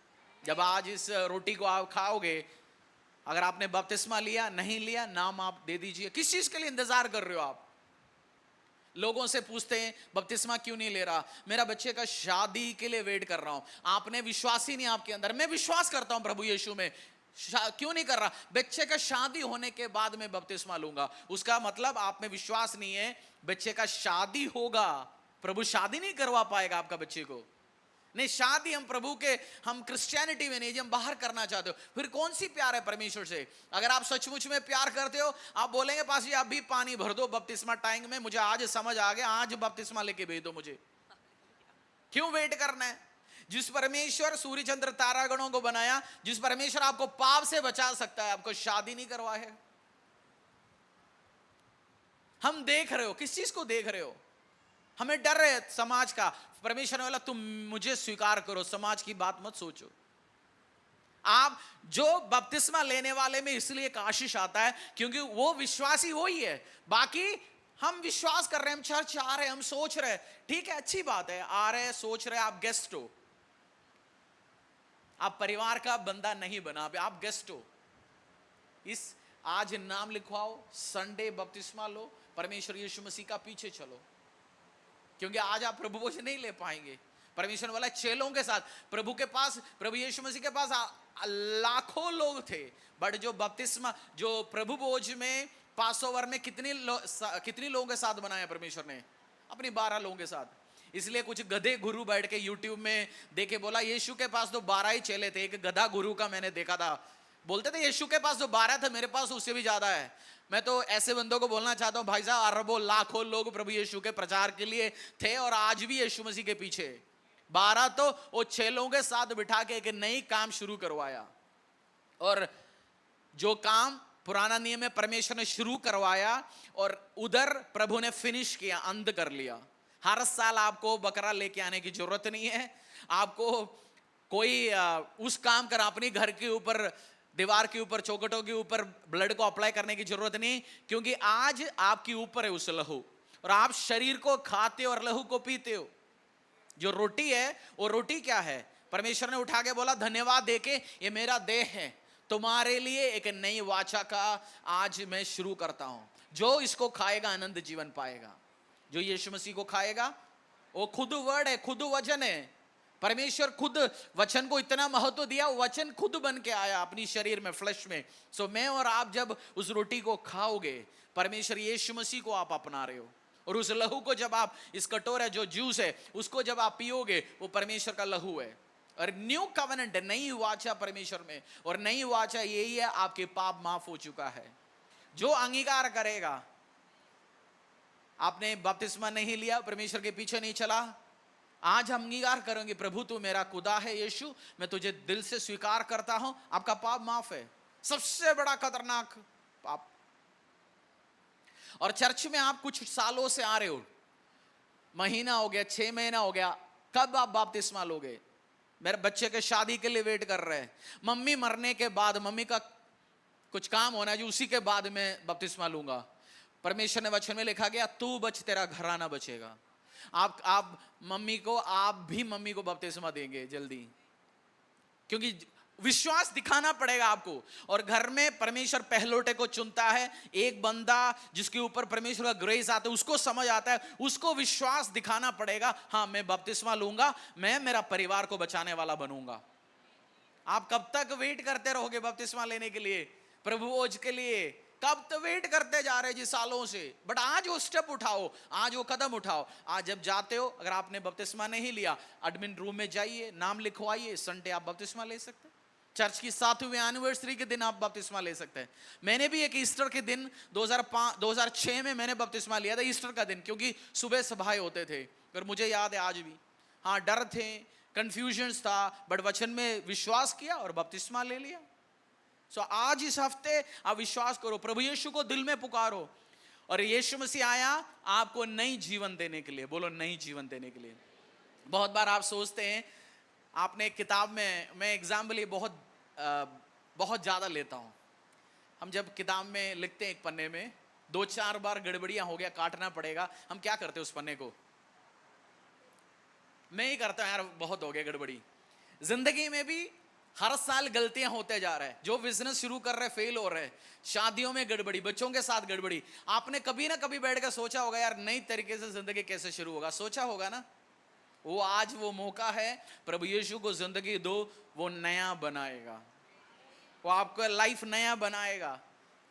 जब आज इस रोटी को आप खाओगे, अगर आपने बपतिस्मा लिया, नहीं लिया, नाम आप दे दीजिए। किस चीज के लिए इंतजार कर रहे हो आप? लोगों से पूछते हैं बपतिस्मा क्यों नहीं ले रहा? मेरा बच्चे का शादी के लिए वेट कर रहा हूं। आपने विश्वास ही नहीं आपके अंदर। मैं विश्वास करता हूं प्रभु यीशु में, क्यों नहीं कर रहा? बच्चे का शादी होने के बाद मैं बपतिस्मा लूंगा। उसका मतलब आप में विश्वास नहीं है। बच्चे का शादी होगा, प्रभु शादी नहीं करवा पाएगा आपका बच्चे को। नहीं, शादी हम प्रभु के, हम क्रिश्चियनिटी में नहीं, हम बाहर करना चाहते हो, फिर कौन सी प्यार है परमेश्वर से? अगर आप सचमुच में प्यार करते हो, आप बोलेंगे पास जी अभी पानी भर दो बपतिस्मा टैंक में, मुझे आज समझ आ गया, आज बपतिस्मा लेके भेज दो मुझे। क्यों वेट करना है? जिस परमेश्वर सूर्य चंद्र तारागणों को बनाया, जिस परमेश्वर आपको पाप से बचा सकता है, आपको शादी नहीं करवाए। हम देख रहे हो, किस चीज को देख रहे हो? हमें डर है समाज का। परमेश्वर ने बोला तुम मुझे स्वीकार करो, समाज की बात मत सोचो। आप जो बपतिस्मा लेने वाले में इसलिए एक आशीष आता है क्योंकि वो विश्वासी वही है। बाकी हम विश्वास कर रहे हैं, हम चर्च आ रहे हैं, हम सोच रहे हैं, ठीक है, अच्छी बात है, आ रहे हैं, सोच रहे हैं, आप गेस्ट हो, आप परिवार का बंदा नहीं बना, आप गेस्ट हो। इस आज नाम लिखवाओ, संडे बपतिस्मा लो, परमेश्वर यीशु मसीह का पीछे चलो, क्योंकि आज आप प्रभु भोज नहीं ले पाएंगे। परमेश्वर वाला चेलों के साथ प्रभु के पास, प्रभु यीशु मसीह के पास लाखों लोग थे, बट जो बपतिस्मा, जो प्रभु भोज में पासओवर में कितनी लोगों के साथ बनाया परमेश्वर ने? अपनी 12 लोगों के साथ। इसलिए कुछ गधे गुरु बैठ के यूट्यूब में देखे बोला यीशु के पास तो 12 ही चेले थे, एक गधा गुरु का मैंने देखा था, बोलते थे यीशु के पास तो 12 थे, मेरे पास उससे भी ज्यादा है। मैं तो ऐसे बंदों को बोलना चाहता हूं, भाई साहब अरबों लाखों लोग प्रभु यीशु के प्रचार के लिए थे और आज भी यीशु मसीह के पीछे। 12 तो वो चेलों के साथ बिठा के एक नई काम शुरू करवाया, और जो काम पुराना नियम में परमेश्वर ने शुरू करवाया और उधर प्रभु ने फिनिश किया, अंत कर लिया। हर साल आपको बकरा लेके आने की जरूरत नहीं है, आपको कोई उस काम कर अपनी घर के ऊपर, दीवार के ऊपर, चौखटों के ऊपर ब्लड को अप्लाई करने की जरूरत नहीं, क्योंकि आज आपके ऊपर है उस लहू, और आप शरीर को खाते हो और लहू को पीते हो। जो रोटी है वो रोटी क्या है? परमेश्वर ने उठा के बोला धन्यवाद देके, ये मेरा देह है, तुम्हारे लिए एक नई वाचा का आज मैं शुरू करता हूं। जो इसको खाएगा आनंद जीवन पाएगा। जो यीशु मसीह को खाएगा, वो खुद वर्ड है, खुद वचन है। परमेश्वर खुद वचन को इतना महत्व दिया, वचन खुद बन के आया अपनी शरीर में, फ्लैश में। सो मैं और आप जब उस रोटी को खाओगे, परमेश्वर यीशु मसीह को आप अपना रहे हो, और उस लहू को जब आप, इस कटोरा जो जूस है उसको जब आप पियोगे, वो परमेश्वर का लहू है। और न्यू कवेनेंट, नई वाचा परमेश्वर में, और नई वाचा यही है, आपके पाप माफ हो चुका है। जो अंगीकार करेगा, आपने बपतिस्मा नहीं लिया, परमेश्वर के पीछे नहीं चला, आज हम अंगीकार करेंगे प्रभु तू मेरा खुदा है, यीशु मैं तुझे दिल से स्वीकार करता हूं, आपका पाप माफ है। सबसे बड़ा खतरनाक पाप। और चर्च में आप कुछ सालों से आ रहे हो, महीना हो गया, 6 महीना हो गया, कब आप बपतिस्मा लोगे? मेरे बच्चे के शादी के लिए वेट कर रहे हैं, मम्मी मरने के बाद, मम्मी का कुछ काम होना है जो उसी के बाद में बपतिस्मा लूंगा। परमेश्वर ने वचन में लिखा गया तू बच तेरा घराना बचेगा। आप मम्मी को, आप भी मम्मी को बपतिस्मा देंगे जल्दी, क्योंकि विश्वास दिखाना पड़ेगा आपको। और घर में परमेश्वर पहलोटे को चुनता है, एक बंदा जिसके ऊपर परमेश्वर का ग्रेस आता है, उसको समझ आता है, उसको विश्वास दिखाना पड़ेगा, हाँ मैं बपतिस्मा लूंगा, मैं मेरा परिवार को बचाने वाला बनूंगा। आप कब तक वेट करते रहोगे बपतिस्मा लेने के लिए, प्रभु भोज के लिए? कब तक वेट करते जा रहे जी सालों से? बट आज वो स्टेप उठाओ, आज वो कदम उठाओ। आज जब जाते हो, अगर आपने बपतिस्मा नहीं लिया, एडमिन रूम में जाइए, नाम लिखवाइए, संडे आप बपतिस्मा ले सकते हैं। चर्च की 7वीं एनिवर्सरी के दिन आप बपतिस्मा ले सकते हैं। मैंने भी एक ईस्टर के दिन 2006 में मैंने बपतिस्मा लिया था, ईस्टर का दिन, क्योंकि सुबह सभाएं होते थे, और मुझे याद है आज भी। हाँ, डर थे, कंफ्यूजन था, बट वचन में विश्वास किया और बपतिस्मा ले लिया। सो आज इस हफ्ते आप विश्वास करो, प्रभु यीशु को दिल में पुकारो, और यीशु मसीह आया आपको नई जीवन देने के लिए। बोलो नई जीवन देने के लिए। बहुत बार आप सोचते हैं, आपने किताब में, मैं एग्जाम्पल ये बहुत ज़्यादा लेता हूँ, हम जब किताब में लिखते हैं एक पन्ने में 2-4 बार गड़बड़ियाँ हो गया, काटना पड़ेगा, हम क्या करते हैं उस पन्ने को? मैं ही करता हूँ यार, बहुत हो गया गड़बड़ी। जिंदगी में भी हर साल गलतियां होते जा रहे हैं, जो बिजनेस शुरू कर रहे फेल हो रहे हैं, शादियों में गड़बड़ी, बच्चों के साथ गड़बड़ी। आपने कभी ना कभी बैठ कर सोचा होगा यार नई तरीके से जिंदगी कैसे शुरू होगा, सोचा होगा ना? वो आज वो मौका है, प्रभु यीशु को जिंदगी दो, वो नया बनाएगा, वो आपका लाइफ नया बनाएगा।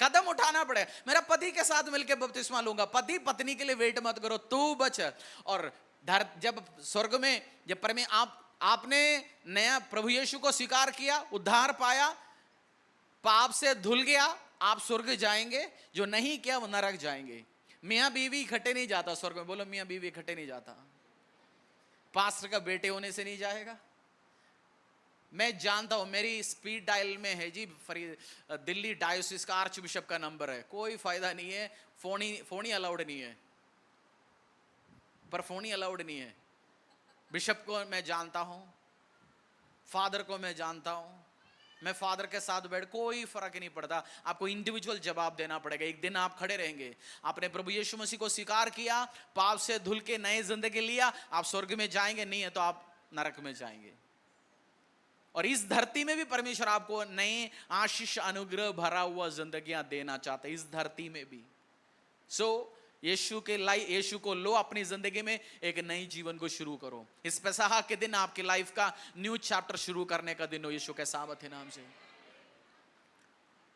कदम उठाना पड़ेगा। मेरा पति के साथ मिलकर बपतिस्मा लूंगा। पति पत्नी के लिए वेट मत करो, तू बच। और जब स्वर्ग में, जब आप आपने नया प्रभु यीशु को स्वीकार किया, उद्धार पाया, पाप से धुल गया, आप स्वर्ग जाएंगे। जो नहीं किया वो नरक जाएंगे। मियाँ बीवी इकट्ठे नहीं जाता स्वर्ग में। बोलो, मियाँ बीवी इकट्ठे नहीं जाता। पास्टर का बेटे होने से नहीं जाएगा। मैं जानता हूं, मेरी स्पीड डायल में है जी दिल्ली डायोसिस का आर्च बिशप का नंबर है। कोई फायदा नहीं है, फोन ही अलाउड नहीं है, पर फोन ही अलाउड नहीं है। बिशप को मैं जानता हूं, फादर को मैं जानता हूं, मैं फादर के साथ बैठ, कोई फर्क नहीं पड़ता। आपको इंडिविजुअल जवाब देना पड़ेगा। एक दिन आप खड़े रहेंगे, आपने प्रभु यीशु मसीह को स्वीकार किया, पाप से धुल के नए जिंदगी लिया, आप स्वर्ग में जाएंगे, नहीं है तो आप नरक में जाएंगे। और इस धरती में भी परमेश्वर आपको नए आशीष अनुग्रह भरा हुआ जिंदगियां देना चाहते हैं, इस धरती में भी। यीशु को लो अपनी जिंदगी में, एक नई जीवन को शुरू करो। इस पेसहा के दिन आपकी लाइफ का न्यू चैप्टर शुरू करने का दिन हो, यीशु के सामर्थ्य नाम से।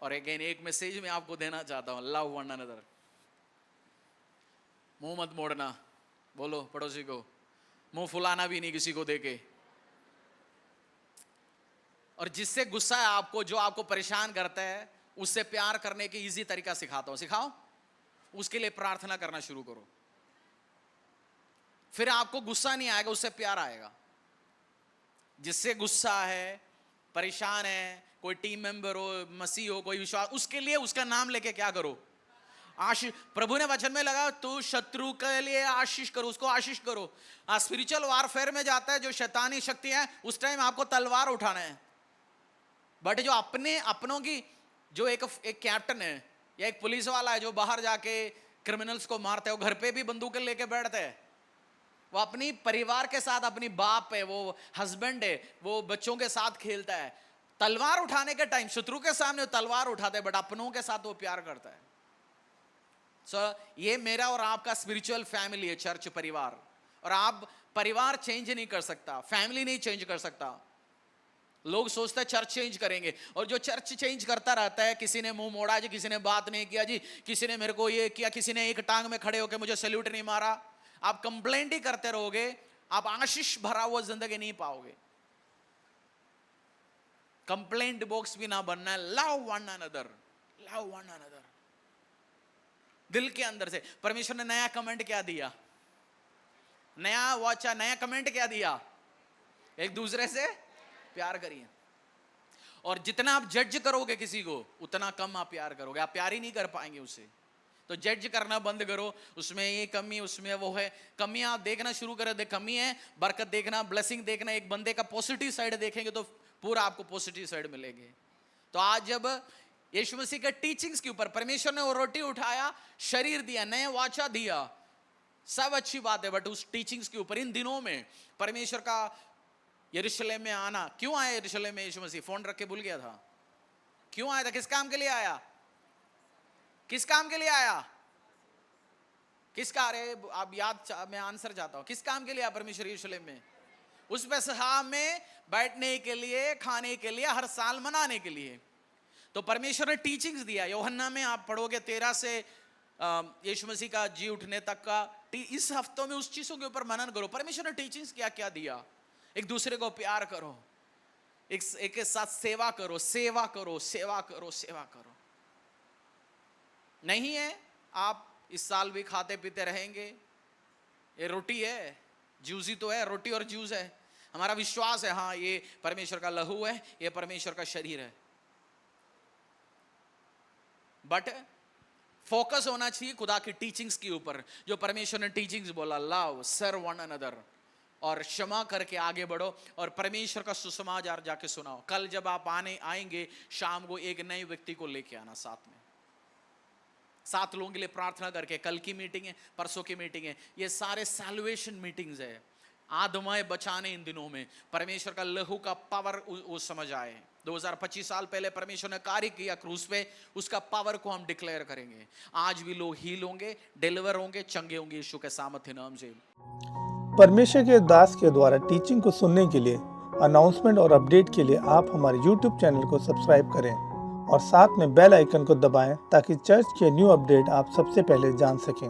और अगेन एक मैसेज मैं आपको देना चाहता हूं, लव वन अनदर। मुंह मत मोड़ना, बोलो पड़ोसी को, मुंह फुलाना भी नहीं किसी को देके। और जिससे गुस्सा है आपको, जो आपको परेशान करता है, उससे प्यार करने के इजी तरीका सिखाता हूं, सिखाओ। उसके लिए प्रार्थना करना शुरू करो, फिर आपको गुस्सा नहीं आएगा, उससे प्यार आएगा। जिससे गुस्सा है, परेशान है, कोई टीम मेंबर हो, मसीह हो, कोई विश्वास, उसके लिए उसका नाम लेके क्या करो, आशीष। प्रभु ने वचन में लगा, तू शत्रु के लिए आशीष करो, उसको आशीष करो। स्पिरिचुअल वारफेयर में जाता है जो शैतानी शक्ति है, उस टाइम आपको तलवार उठाना है। बट जो अपनों की, जो एक कैप्टन है या एक पुलिस वाला है जो बाहर जाके क्रिमिनल्स को मारते है, वो घर पे भी बंदूक लेके बैठते हैं। वो अपनी परिवार के साथ, अपनी बाप है, वो हस्बैंड है, वो बच्चों के साथ खेलता है। तलवार उठाने के टाइम शत्रु के सामने तलवार उठाता है, बट अपनों के साथ वो प्यार करता है। ये मेरा और आपका स्पिरिचुअल फैमिली है, चर्च परिवार। और आप परिवार चेंज नहीं कर सकता, फैमिली नहीं चेंज कर सकता। लोग सोचते हैं चर्च चेंज करेंगे, और जो चर्च चेंज करता रहता है, किसी ने मुंह मोड़ा जी, किसी ने बात नहीं किया जी, किसी ने मेरे को ये किया, किसी ने एक टांग में खड़े होकर मुझे सैल्यूट नहीं मारा, आप कंप्लेंट ही करते रहोगे, आप आशीष भरा हुआ जिंदगी नहीं पाओगे। कंप्लेंट बॉक्स भी ना बनना है। Love one another, love one another, दिल के अंदर से। परमेश्वर ने नया कमेंट क्या दिया, नया वाचा, नया कमेंट क्या दिया, एक दूसरे से प्यार करिए। और जितना आप जज करोगे किसी को, उतना कम आप प्यार करोगे। आप प्यार ही नहीं कर पाएंगे उससे। तो जज करना बंद करो, उसमें ये कमी, उसमें वो है, कमियां आप देखना शुरू करो। कमी है, बरकत देखना, ब्लेसिंग देखना। एक बंदे का पॉजिटिव साइड देखेंगे तो पूरा आपको पॉजिटिव साइड मिलेंगे। तो आज जब यीशु मसीह के टीचिंग्स के ऊपर परमेश्वर ने वो रोटी उठाया, शरीर दिया, नया वाचा दिया, सब अच्छी बात है, बट उस टीचिंग्स के ऊपर इन दिनों में परमेश्वर का यरूशलेम में आना, क्यों आया यरूशलेम में यीशु मसीह? फोन रख के भूल गया था? क्यों आया था? किस काम के लिए आया? किस काम के लिए आया? किसका? अरे आप याद, मैं आंसर चाहता हूं। किस काम के लिए आया परमेश्वर यरूशलेम में? उस पेसहा में बैठने के लिए, खाने के लिए, हर साल मनाने के लिए। तो परमेश्वर ने टीचिंग्स दिया। यूहन्ना में आप पढ़ोगे 13 से यीशु मसीह का जी उठने तक का, इस हफ्तों में उस चीजों के ऊपर मनन करो। परमेश्वर ने टीचिंग्स क्या क्या दिया। एक दूसरे को प्यार करो, एक के साथ सेवा करो, सेवा करो, सेवा करो, सेवा करो। नहीं है आप इस साल भी खाते पीते रहेंगे, ये रोटी है, जूसी तो है, रोटी और जूस है। हमारा विश्वास है, हाँ ये परमेश्वर का लहू है, ये परमेश्वर का शरीर है। बट फोकस होना चाहिए खुदा की टीचिंग्स के ऊपर, जो परमेश्वर ने टीचिंग्स बोला, लव, सर्व वन अनदर, और क्षमा करके आगे बढ़ो और परमेश्वर का सुसमाचार जाके सुनाओ। कल जब आप आएंगे शाम को, एक नए व्यक्ति को लेके आना साथ में, 7 लोगों के लिए प्रार्थना करके। कल की मीटिंग है, परसों की मीटिंग है, ये सारे सैल्वेशन मीटिंग्स है, आत्माएं बचाने। इन दिनों में परमेश्वर का लहू का पावर वो समझ आए। 2025 साल पहले परमेश्वर ने कार्य किया क्रूस पे, उसका पावर को हम डिक्लेयर करेंगे। आज भी लोग हील होंगे, डिलीवर होंगे, चंगे होंगे यीशु के सामर्थ्य नाम से। परमेश्वर के दास के द्वारा टीचिंग को सुनने के लिए, अनाउंसमेंट और अपडेट के लिए आप हमारे YouTube चैनल को सब्सक्राइब करें और साथ में बेल आइकन को दबाएं ताकि चर्च के न्यू अपडेट आप सबसे पहले जान सकें।